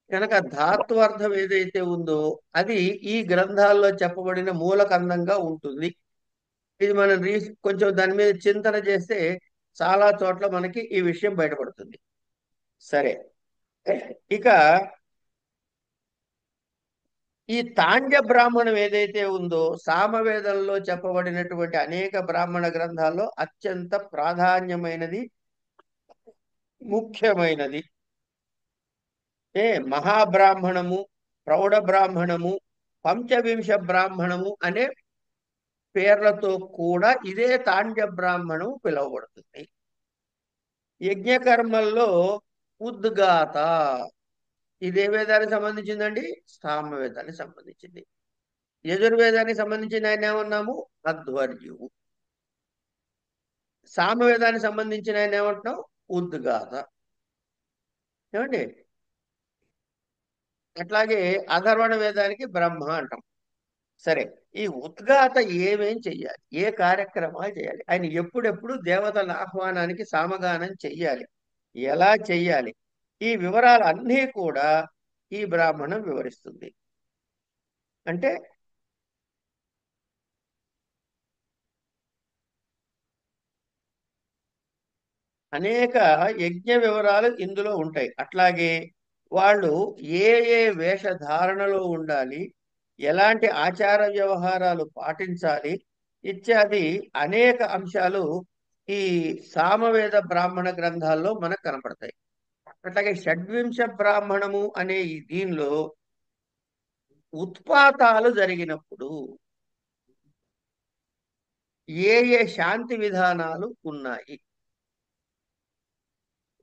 కనుక ధాత్వార్థం ఏదైతే ఉందో అది ఈ గ్రంథాల్లో చెప్పబడిన మూలకందంగా ఉంటుంది. ఇది మనం కొంచెం దాని మీద చింతన చేస్తే చాలా చోట్ల మనకి ఈ విషయం బయటపడుతుంది. సరే, ఇక ఈ తాండ్య బ్రాహ్మణం ఏదైతే ఉందో సామవేదంలో చెప్పబడినటువంటి అనేక బ్రాహ్మణ గ్రంథాల్లో అత్యంత ప్రాధాన్యమైనది, ముఖ్యమైనది. మహాబ్రాహ్మణము, ప్రౌఢ బ్రాహ్మణము, పంచవింశ బ్రాహ్మణము అనే పేర్లతో కూడా ఇదే తాండ్య బ్రాహ్మణం పిలువబడుతుంది. యజ్ఞకర్మల్లో ఉద్గాత, ఇదే వేదానికి సంబంధించిందండి? సామవేదానికి సంబంధించింది. యజుర్వేదానికి సంబంధించిన ఆయన ఏమన్నాము? అధ్వర్యువు. సామవేదానికి సంబంధించిన ఆయన ఏమంటున్నాం? ఉద్గాత. ఏమండి? అట్లాగే అధర్వణ వేదానికి బ్రహ్మ అంటాం. సరే, ఈ ఉద్గాత ఏమేం చెయ్యాలి, ఏ కార్యక్రమాలు చేయాలి, ఆయన ఎప్పుడెప్పుడు దేవతల ఆహ్వానానికి సామగానం చెయ్యాలి, ఎలా చెయ్యాలి, ఈ వివరాలు అన్నీ కూడా ఈ బ్రాహ్మణం వివరిస్తుంది. అంటే అనేక యజ్ఞ వివరాలు ఇందులో ఉంటాయి. అట్లాగే వాళ్ళు ఏ ఏ వేషధారణలో ఉండాలి, ఎలాంటి ఆచార వ్యవహారాలు పాటించాలి ఇత్యాది అనేక అంశాలు ఈ సామవేద బ్రాహ్మణ గ్రంథాల్లో మనకు కనపడతాయి. అట్లాగే షడ్వింశ బ్రాహ్మణము అనే ఈ దీనిలో ఉత్పాతాలు జరిగినప్పుడు ఏ ఏ శాంతి విధానాలు ఉన్నాయి.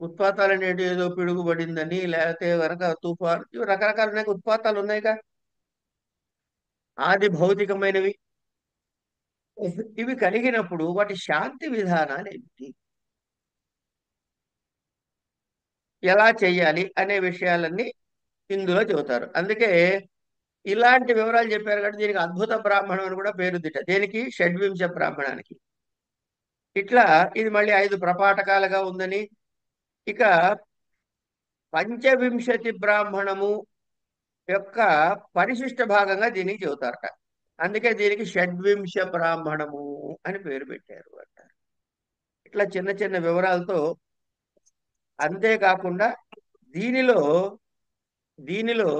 ఉత్పాతాలు అనేవి ఏదో పిడుగుబడిందని, లేకపోతే కనుక తుఫాన్, ఇవి రకరకాల ఉత్పాతాలు ఉన్నాయిగా, ఆది భౌతికమైనవి. ఇవి కలిగినప్పుడు వాటి శాంతి విధానాలు ఏమిటి, ఎలా చెయ్యాలి అనే విషయాలన్నీ ఇందులో చెబుతారు. అందుకే ఇలాంటి వివరాలు చెప్పారు కాబట్టి దీనికి అద్భుత బ్రాహ్మణం అని కూడా పేరుదిట. దేనికి? షడ్వింశ బ్రాహ్మణానికి. ఇట్లా ఇది మళ్ళీ 5 ప్రపాఠకాలుగా ఉందని. ఇక పంచవింశతి బ్రాహ్మణము యొక్క పరిశిష్ట భాగంగా దీనికి చెబుతారట. అందుకే దీనికి షడ్వింశ బ్రాహ్మణము అని పేరు పెట్టారు అంట. ఇట్లా చిన్న చిన్న వివరాలతో. అంతేకాకుండా దీనిలో దీనిలో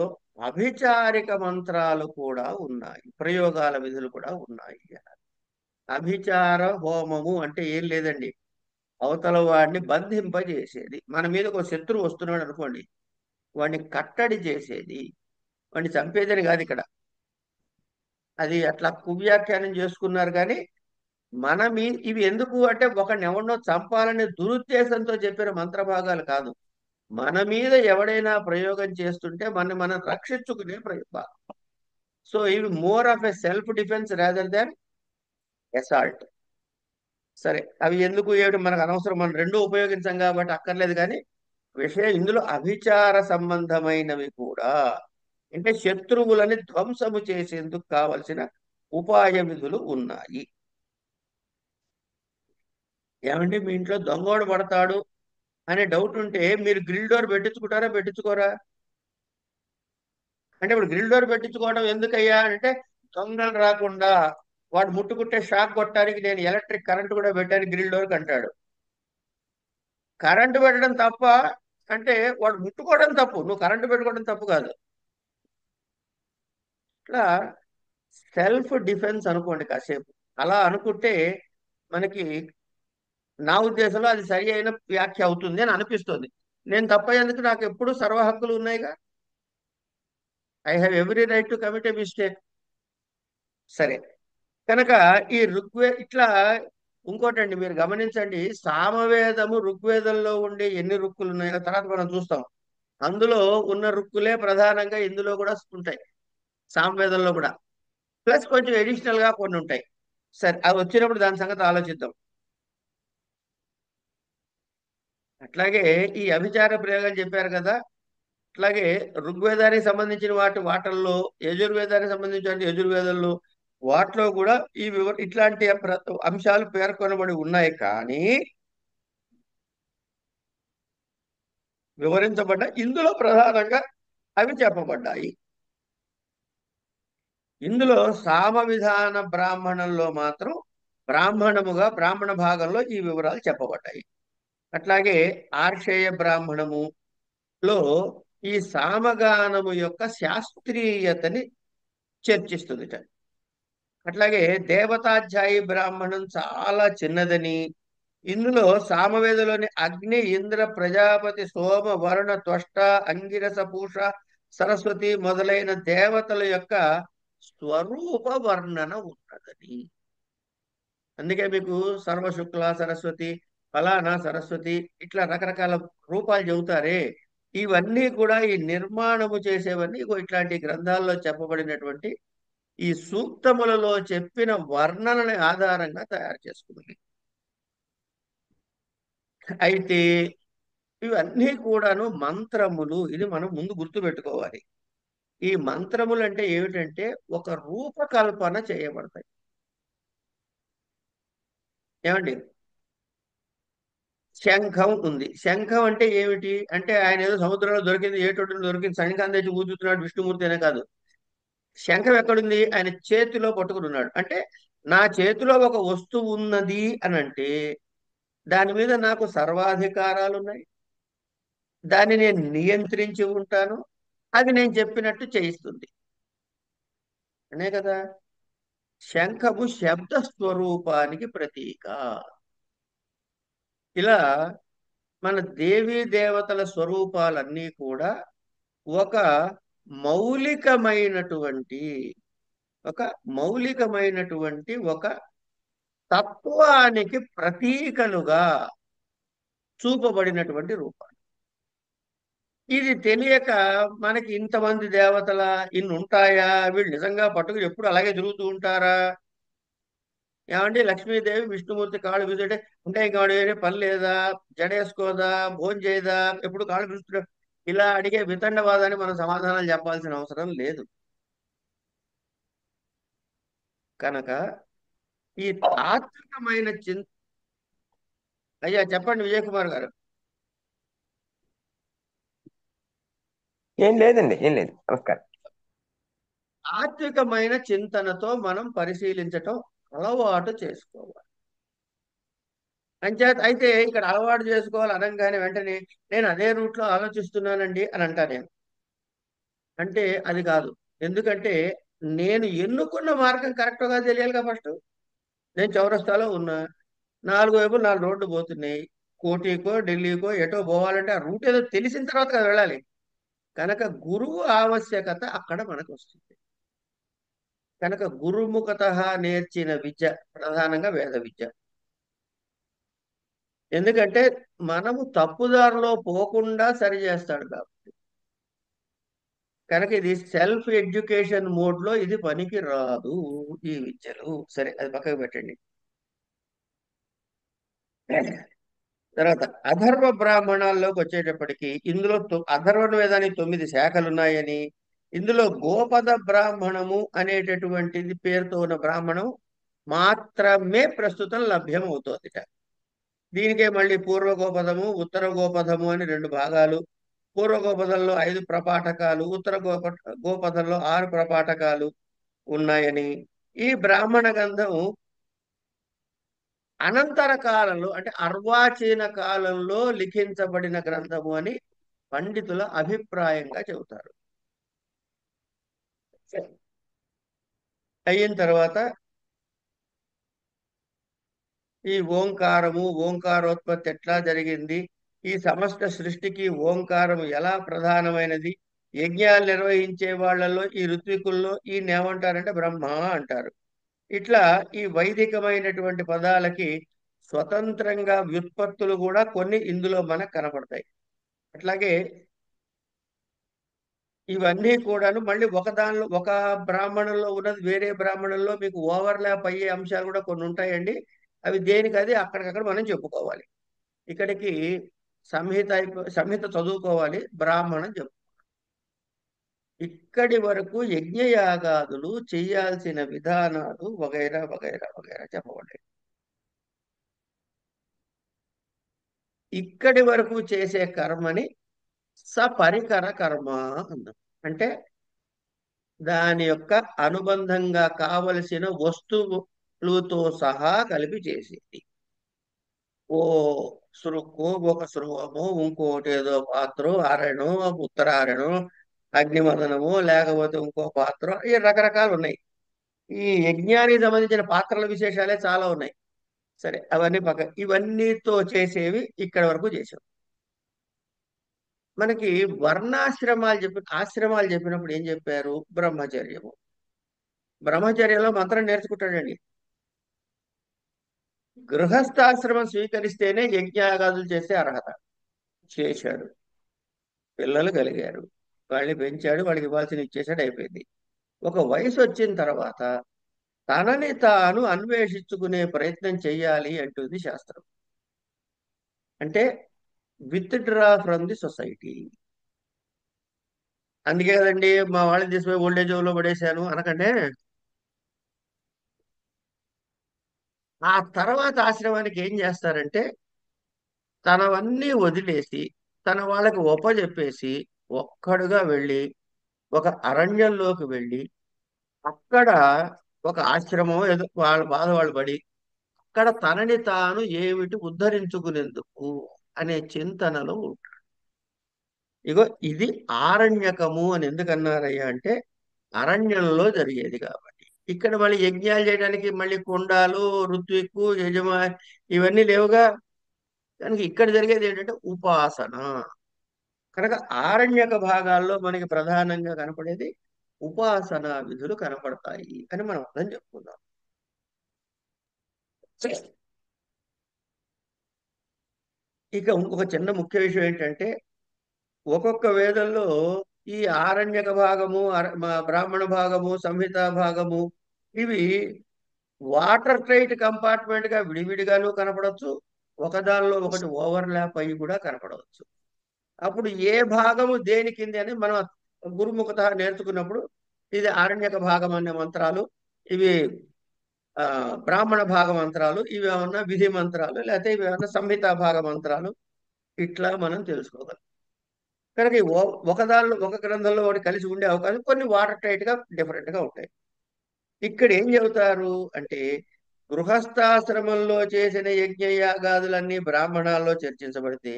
అభిచారిక మంత్రాలు కూడా ఉన్నాయి, ప్రయోగాల విధులు కూడా ఉన్నాయి. అభిచార హోమము అంటే ఏం లేదండి, అవతల వాడిని బంధింపజేసేది. మన మీద ఒక శత్రువు వస్తున్నాడు అనుకోండి, వాడిని కట్టడి చేసేది, వాడిని చంపేదని కాదు ఇక్కడ. అది అట్లా కువ్యాఖ్యానం చేసుకున్నారు కానీ ఇవి ఎందుకు అంటే ఒకడిని ఎవరినో చంపాలనే దురుద్దేశంతో చెప్పిన మంత్రభాగాలు కాదు. మన మీద ఎవడైనా ప్రయోగం చేస్తుంటే మనం రక్షించుకునే ప్రయోగం. సో ఇవి more of a self defence rather than assault. సరే, అవి ఎందుకు ఏమిటి మనకు అనవసరం, మనం రెండు ఉపయోగించాం కాబట్టి అక్కర్లేదు. కానీ విషయం ఇందులో అభిచార సంబంధమైనవి కూడా, అంటే శత్రువులని ధ్వంసము చేసేందుకు కావలసిన ఉపాయ విధులు ఉన్నాయి. ఏమంటే మీ ఇంట్లో దొంగోడు పడతాడు అనే డౌట్ ఉంటే మీరు గ్రిల్ డోర్ పెట్టించుకుంటారా పెట్టించుకోరా? అంటే ఇప్పుడు గ్రిల్ డోర్ పెట్టించుకోవడం ఎందుకయ్యా అంటే, దొంగలు రాకుండా వాడు ముట్టుకుంటే షాక్ కొట్టడానికి నేను ఎలక్ట్రిక్ కరెంట్ కూడా పెట్టాను గ్రిల్ డోర్కి అంటాడు. కరెంటు పెట్టడం తప్ప అంటే వాడు ముట్టుకోవడం తప్పు, నువ్వు కరెంటు పెట్టుకోవడం తప్పు కాదు. ఇట్లా సెల్ఫ్ డిఫెన్స్ అనుకోండి కాసేపు. అలా అనుకుంటే మనకి, నా ఉద్దేశంలో అది సరి అయిన వ్యాఖ్య అవుతుంది అని అనిపిస్తుంది. నేను తప్పయ్యేందుకు నాకు ఎప్పుడు సర్వ హక్కులు ఉన్నాయిగా. I have every right to commit A mistake. సరే, కనుక ఈ ఇట్లా ఇంకోటండి మీరు గమనించండి, సామవేదము ఋగ్వేదంలో ఉండే ఎన్ని రుక్కులు ఉన్నాయో తర్వాత మనం చూస్తాం. అందులో ఉన్న రుక్కులే ప్రధానంగా ఇందులో కూడా ఉంటాయి, సామవేదంలో కూడా. ప్లస్ కొంచెం ఎడిషనల్ గా కొన్ని ఉంటాయి. సరే, అవి వచ్చినప్పుడు దాని సంగతి ఆలోచిద్దాం. అట్లాగే ఈ అభిచార ప్రయోగాలు చెప్పారు కదా, అట్లాగే ఋగ్వేదానికి సంబంధించిన వాటిల్లో, యజుర్వేదానికి సంబంధించిన యజుర్వేదంలో వాటిలో కూడా ఇట్లాంటి అంశాలు పేర్కొనబడి ఉన్నాయి. కానీ వివరించబడ్డ ఇందులో ప్రధానంగా అవి చెప్పబడ్డాయి. ఇందులో సామ విధాన బ్రాహ్మణంలో మాత్రం బ్రాహ్మణ భాగంలో ఈ వివరాలు చెప్పబడ్డాయి. అట్లాగే ఆర్షేయ బ్రాహ్మణములో ఈ సామగానము యొక్క శాస్త్రీయతని చర్చిస్తుంది. అట్లాగే దేవతాధ్యాయి బ్రాహ్మణం చాలా చిన్నదని, ఇందులో సామవేదలోని అగ్ని, ఇంద్ర, ప్రజాపతి, సోమ, వరుణ, త్వష్ట, అంగిరస, పూష, సరస్వతి మొదలైన దేవతల యొక్క స్వరూప వర్ణన ఉన్నదని. అందుకే మీకు సర్వశుక్ల సరస్వతి, ఫలానా సరస్వతి, ఇట్లా రకరకాల రూపాలు చెబుతారే, ఇవన్నీ కూడా ఈ నిర్మాణము చేసేవన్నీ ఇట్లాంటి గ్రంథాల్లో చెప్పబడినటువంటి ఈ సూక్తములలో చెప్పిన వర్ణనని ఆధారంగా తయారు చేసుకున్నది. అయితే ఇవన్నీ కూడాను మంత్రములు. ఇది మనం ముందు గుర్తుపెట్టుకోవాలి. ఈ మంత్రములు అంటే ఏమిటంటే ఒక రూపకల్పన చేయబడతాయి. ఏమండి, శంఖం ఉంది. శంఖం అంటే ఏమిటి అంటే, ఆయన ఏదో సముద్రంలో దొరికింది, ఏటొడ్డున దొరికింది, శంఖం తెచ్చి ఊదుతున్నాడు విష్ణుమూర్తి అనే కాదు. శంఖం ఎక్కడుంది? ఆయన చేతిలో పట్టుకుని ఉన్నాడు. అంటే నా చేతిలో ఒక వస్తువు ఉన్నది అని అంటే దాని మీద నాకు సర్వాధికారాలు ఉన్నాయి, దాన్ని నేను నియంత్రించి ఉంటాను, అది నేను చెప్పినట్టు చేయిస్తుంది అనే కదా. శంఖము శబ్ద స్వరూపానికి ప్రతీక. ఇలా మన దేవీ దేవతల స్వరూపాలన్నీ కూడా ఒక మౌలికమైనటువంటి ఒక మౌలికమైనటువంటి ఒక తత్వానికి ప్రతీకలుగా చూపబడినటువంటి రూపాలు. ఇది తెలియక మనకి ఇంతమంది దేవతల ఇన్ని ఉంటాయా, వీళ్ళు నిజంగా పట్టుకు ఎప్పుడు అలాగే తిరుగుతూ ఉంటారా? ఏమండి, లక్ష్మీదేవి విష్ణుమూర్తి కాళ్ళు విసుంటే ఉంటాయి, కాడు పని లేదా, జడేసుకోదా, భోజనం చేయదా, ఎప్పుడు కాళ్ళు విసుకుంటా, ఇలా అడిగే వితండవాదాన్ని మనం సమాధానాలు చెప్పాల్సిన అవసరం లేదు. కనుక ఈ తాత్వికమైన అయ్యా చెప్పండి విజయ్ కుమార్ గారు. ఏం లేదండి, ఏం లేదు. నమస్కారం. తాత్వికమైన చింతనతో మనం పరిశీలించటం అలవాటు చేసుకోవాలి. అంచేత అయితే ఇక్కడ అలవాటు చేసుకోవాలి అనగానే వెంటనే నేను అదే రూట్లో ఆలోచిస్తున్నానండి అని అంటా నేను. అంటే అది కాదు. ఎందుకంటే నేను ఎన్నుకున్న మార్గం కరెక్ట్గా తెలియాలిగా ఫస్ట్. నేను చౌరస్తాలో ఉన్నా, నాలుగు వైపులు నాలుగు రోడ్లు పోతున్నాయి. కోటికో ఢిల్లీకో ఎటో పోవాలంటే ఆ రూట్ ఏదో తెలిసిన తర్వాత కదా వెళ్ళాలి. కనుక గురువు ఆవశ్యకత అక్కడ మనకు వస్తుంది. కనుక గురుముఖత నేర్చిన విద్య ప్రధానంగా వేద విద్య. ఎందుకంటే మనము తప్పుదారిలో పోకుండా సరి చేస్తాడు కాబట్టి. కనుక ఇది సెల్ఫ్ ఎడ్యుకేషన్ మోడ్ లో ఇది పనికి రాదు. ఈ విద్యలు సరే, అది పక్కకు పెట్టండి. తర్వాత అధర్వ బ్రాహ్మణాల్లోకి వచ్చేటప్పటికి ఇందులో అధర్వణ వేదానికి 9 శాఖలు ఉన్నాయని, ఇందులో గోపద బ్రాహ్మణము అనేటటువంటిది పేరుతో ఉన్న బ్రాహ్మణం మాత్రమే ప్రస్తుతం లభ్యం అవుతోందిట. దీనికే మళ్ళీ పూర్వ గోపదము ఉత్తర గోపదము అని రెండు భాగాలు. పూర్వ గోపదంలో 5 ప్రపాఠకాలు, ఉత్తర గోపదంలో 6 ప్రపాఠకాలు ఉన్నాయని, ఈ బ్రాహ్మణ గ్రంథం అనంతర కాలంలో అంటే అర్వాచీన కాలంలో లిఖించబడిన గ్రంథము అని పండితుల అభిప్రాయంగా చెబుతారు. అయిన తర్వాత ఈ ఓంకారము, ఓంకారోత్పత్తి ఎట్లా జరిగింది, ఈ సమస్త సృష్టికి ఓంకారం ఎలా ప్రధానమైనది, యజ్ఞాలు నిర్వహించే వాళ్ళలో ఈ ఋత్వికుల్లో ఈయన ఏమంటారంటే బ్రహ్మ అంటారు. ఇట్లా ఈ వైదికమైనటువంటి పదాలకి స్వతంత్రంగా వ్యుత్పత్తులు కూడా కొన్ని ఇందులో మనకు కనపడతాయి. అట్లాగే ఇవన్నీ కూడాను మళ్ళీ ఒక బ్రాహ్మణంలో ఉన్నది వేరే బ్రాహ్మణంలో మీకు ఓవర్లాప్ అయ్యే అంశాలు కూడా కొన్ని ఉంటాయండి. అవి దేనికది అక్కడికక్కడ మనం చెప్పుకోవాలి. ఇక్కడికి సంహిత చదువుకోవాలి, బ్రాహ్మణం చెప్పు. ఇక్కడి వరకు యజ్ఞయాగాదులు చేయాల్సిన విధానాలు వగైరా వగైరా వగైరా చెప్పబడ్డాయి. ఇక్కడి వరకు చేసే కర్మని సపరికర కర్మ అన్నాం. అంటే దాని యొక్క అనుబంధంగా కావలసిన వస్తువులతో సహా కలిపి చేసేది. ఓ ఒక శృవము, ఇంకోటి ఏదో పాత్ర అరణం, ఉత్తరారణం, అగ్నిమదనము, లేకపోతే ఇంకో పాత్ర, ఈ రకరకాలు ఉన్నాయి. ఈ యజ్ఞానికి సంబంధించిన పాత్రల విశేషాలే చాలా ఉన్నాయి. సరే అవన్నీ ఇవన్నీతో చేసేవి ఇక్కడ వరకు చేసాం. మనకి ఆశ్రమాలు చెప్పినప్పుడు ఏం చెప్పారు? బ్రహ్మచర్యము. బ్రహ్మచర్యంలో మంత్రం నేర్చుకుంటాడండి. గృహస్థాశ్రమం స్వీకరిస్తేనే యజ్ఞాగాదులు చేసే అర్హత. చేశాడు, పిల్లలు కలిగారు, వాళ్ళని పెంచాడు, వాళ్ళకి ఇవ్వాల్సిన ఇచ్చేసాడు, అయిపోయింది. ఒక వయసు వచ్చిన తర్వాత తనని తాను అన్వేషించుకునే ప్రయత్నం చెయ్యాలి అంటుంది శాస్త్రం. అంటే with draw from the society. అందుకే కదండి మా వాళ్ళని తీసుకుపోయి ఓల్డేజ్ హోమ్ లో పడేశాను అనకంటే. ఆ తర్వాత ఆశ్రమానికి ఏం చేస్తారంటే తనవన్నీ వదిలేసి తన వాళ్ళకి ఒప్పజెప్పేసి ఒక్కడుగా వెళ్ళి ఒక అరణ్యంలోకి వెళ్ళి అక్కడ ఒక ఆశ్రమం ఏదో వాళ్ళ బాధ వాళ్ళు పడి అక్కడ తనని తాను ఏమిటి ఉద్ధరించుకునేందుకు అనే చింతనలో ఉంటాడు. ఇగో ఇది ఆరణ్యకము అని ఎందుకన్నారయ్యా అంటే అరణ్యంలో జరిగేది కాబట్టి. ఇక్కడ మళ్ళీ యజ్ఞాలు చేయడానికి మళ్ళీ కుండాలు, ఋత్విక్కు, యజమా ఇవన్నీ లేవుగా. కనుక ఇక్కడ జరిగేది ఏంటంటే ఉపాసన. కనుక ఆరణ్యక భాగాల్లో మనకి ప్రధానంగా కనపడేది ఉపాసన విధులు కనపడతాయి అని మనం అర్థం చెప్పుకుందాం. ఇక ఇంకొక చిన్న ముఖ్య విషయం ఏంటంటే ఒక్కొక్క వేదంలో ఈ ఆరణ్యక భాగము, బ్రాహ్మణ భాగము, సంహిత భాగము ఇవి వాటర్ టైట్ కంపార్ట్మెంట్ గా విడివిడిగాను కనపడవచ్చు, ఒకదానిలో ఒకటి ఓవర్లాప్ అయ్యి కూడా కనపడవచ్చు. అప్పుడు ఏ భాగము దేని కింది అని మనం గురుముఖత నేర్చుకున్నప్పుడు ఇది ఆరణ్యక భాగం అనే మంత్రాలు ఇవి ఆ, బ్రాహ్మణ భాగ మంత్రాలు, ఇవేమన్నా విధి మంత్రాలు, లేకపోతే ఇవేమన్నా సంహితా భాగ మంత్రాలు, ఇట్లా మనం తెలుసుకోగలం. కనుక ఒక దానిలో ఒక గ్రంథంలో ఒకటి కలిసి ఉండే అవకాశం, కొన్ని వాటర్ టైట్ గా డిఫరెంట్ గా ఉంటాయి. ఇక్కడ ఏం చెబుతారు అంటే, గృహస్థాశ్రమంలో చేసిన యజ్ఞయాగాదులన్నీ బ్రాహ్మణాల్లో చర్చించబడితే,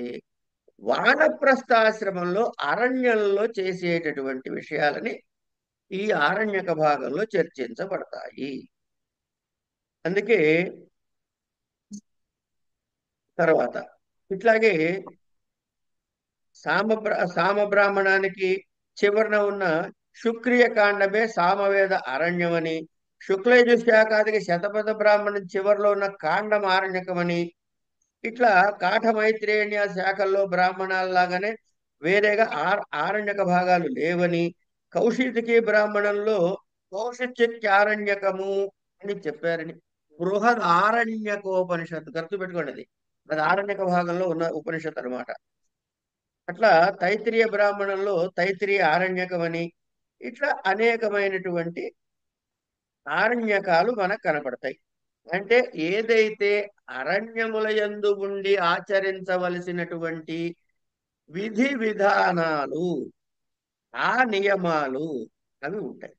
వానప్రస్థాశ్రమంలో అరణ్యంలో చేసేటటువంటి విషయాలని ఈ ఆరణ్యక భాగంలో చర్చించబడతాయి. అందుకే తర్వాత ఇట్లాగే సామ బ్రాహ్మణానికి చివరన ఉన్న శుక్రియ కాండమే సామవేద అరణ్యమని, శుక్లయజుశాఖాదికి శతపథ బ్రాహ్మణం చివరిలో ఉన్న కాండం ఆరణ్యకమని, ఇట్లా కాఠమైత్రేయ శాఖల్లో బ్రాహ్మణాల్లాగానే వేరేగా ఆరణ్యక భాగాలు లేవని, కౌశికి బ్రాహ్మణంలో కౌశిత్యారణ్యకము అని చెప్పారని, బృహద్ ఆరణ్యకోపనిషత్తు గుర్తుపెట్టుకోండి, అది ఆరణ్యక భాగంలో ఉన్న ఉపనిషత్తు అన్నమాట. అట్లా తైత్తిరీయ బ్రాహ్మణంలో తైత్తిరీయ ఆరణ్యకమని, ఇట్లా అనేకమైనటువంటి ఆరణ్యకాలు మనకు కనపడతాయి. అంటే ఏదైతే అరణ్యముల యందు ఉండి ఆచరించవలసినటువంటి విధి విధానాలు, ఆ నియమాలు అవి ఉంటాయి.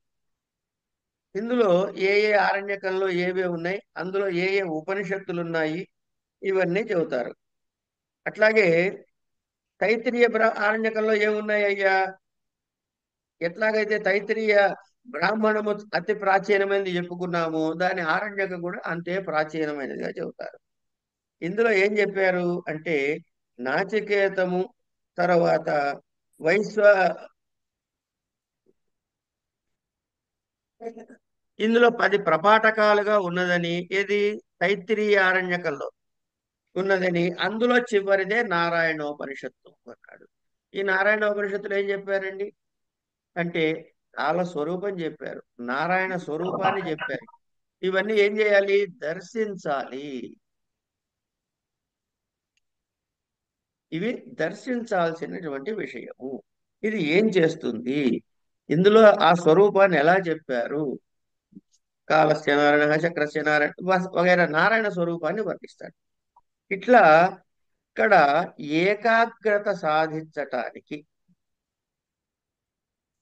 ఇందులో ఏ ఏ ఆరణ్యకంలో ఏవే ఉన్నాయి, అందులో ఏ ఏ ఉపనిషత్తులు ఉన్నాయి, ఇవన్నీ చెబుతారు. అట్లాగే తైత్తిరీయ ఆరణ్యకంలో ఏమున్నాయి అయ్యా? ఎట్లాగైతే తైత్తిరీయ బ్రాహ్మణము అతి ప్రాచీనమైనది చెప్పుకున్నాము, దాని ఆరణ్యకం కూడా అంతే ప్రాచీనమైనదిగా చెబుతారు. ఇందులో ఏం చెప్పారు అంటే, నాచికేతము, తర్వాత వైశ్వ ఇందులో 10 ప్రపాఠకాలుగా ఉన్నదని, ఏది తైత్తిరీయ ఆరణ్యకంలో ఉన్నదని, అందులో చివరిదే నారాయణోపనిషత్తు అన్నాడు. ఈ నారాయణోపనిషత్తులు ఏం చెప్పారండి అంటే, వాళ్ళ స్వరూపం చెప్పారు, నారాయణ స్వరూపాన్ని చెప్పారు. ఇవన్నీ ఏం చేయాలి? దర్శించాలి. ఇవి దర్శించాల్సినటువంటి విషయము. ఇది ఏం చేస్తుంది? ఇందులో ఆ స్వరూపాన్ని ఎలా చెప్పారు? కాలస్య నారాయణ, చక్రస్య నారాయణ, వగైరా నారాయణ స్వరూపాన్ని వర్ణిస్తాడు. ఇట్లా ఇక్కడ ఏకాగ్రత సాధించటానికి,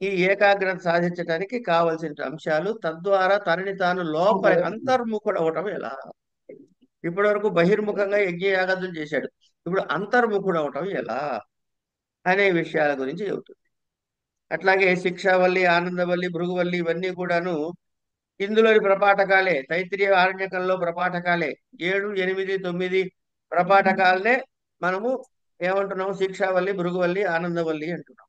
ఈ ఏకాగ్రత సాధించటానికి కావలసిన అంశాలు, తద్వారా తనని తాను లోపల అంతర్ముఖుడవటం ఎలా? ఇప్పటి వరకు బహిర్ముఖంగా యజ్ఞయాగాదులు చేశాడు, ఇప్పుడు అంతర్ముఖుడవటం ఎలా అనే విషయాల గురించి చెబుతుంది. అట్లాగే శిక్షావల్లి, ఆనందవల్లి, భృగువల్లి ఇవన్నీ కూడాను ఇందులోని ప్రపాఠకాలే. తైత్తిరీయ ఆరణ్యకంలో ప్రపాఠకాలే 7, 8, 9 ప్రపాఠకాలనే మనము ఏమంటున్నాం? శిక్షావల్లి, భృగువల్లి, ఆనందవల్లి అంటున్నాం.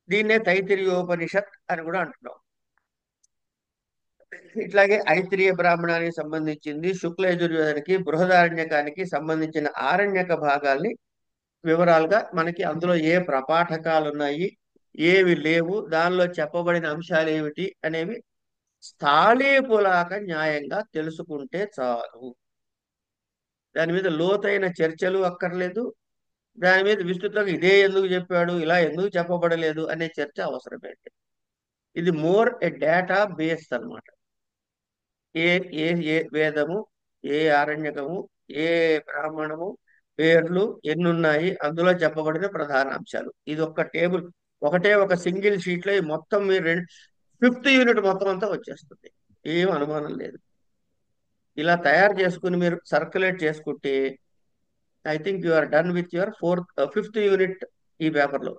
దీన్నే తైత్తిరీయోపనిషత్ అని కూడా అంటున్నాం. ఇట్లాగే ఐత్తిరీయ బ్రాహ్మణానికి సంబంధించింది, శుక్ల యజుర్వేదానికి, బృహదారణ్యకానికి సంబంధించిన ఆరణ్యక భాగాల్ని వివరాలుగా మనకి అందులో ఏ ప్రపాఠకాలు ఉన్నాయి, ఏవి లేవు, దానిలో చెప్పబడిన అంశాలు ఏమిటి అనేవి స్థాళీపులాక న్యాయంగా తెలుసుకుంటే చాలు. దాని మీద లోతైన చర్చలు అక్కర్లేదు. దాని మీద విస్తృతంగా ఇదే ఎందుకు చెప్పాడు, ఇలా ఎందుకు చెప్పబడలేదు అనే చర్చ అవసరమైంది. ఇది మోర్ ఎ డేటా బేస్డ్ అన్నమాట. ఏ ఏ ఏ వేదము, ఏ ఆరణ్యకము, ఏ బ్రాహ్మణము, పేర్లు ఎన్నున్నాయి, అందులో చెప్పబడిన ప్రధాన అంశాలు, ఇది ఒక్క టేబుల్, ఒకటే ఒక సింగిల్ షీట్ లో ఈ మొత్తం మీరు 5th యూనిట్ మొత్తం అంతా వచ్చేస్తుంది. ఏం అనుమానం లేదు. ఇలా తయారు చేసుకుని మీరు సర్క్యులేట్ చేసుకుంటే, I think you are done with your 5th unit ఈ పేపర్లో.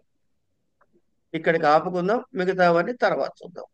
ఇక్కడికి ఆపుకుందాం, మిగతావన్నీ తర్వాత చూద్దాం.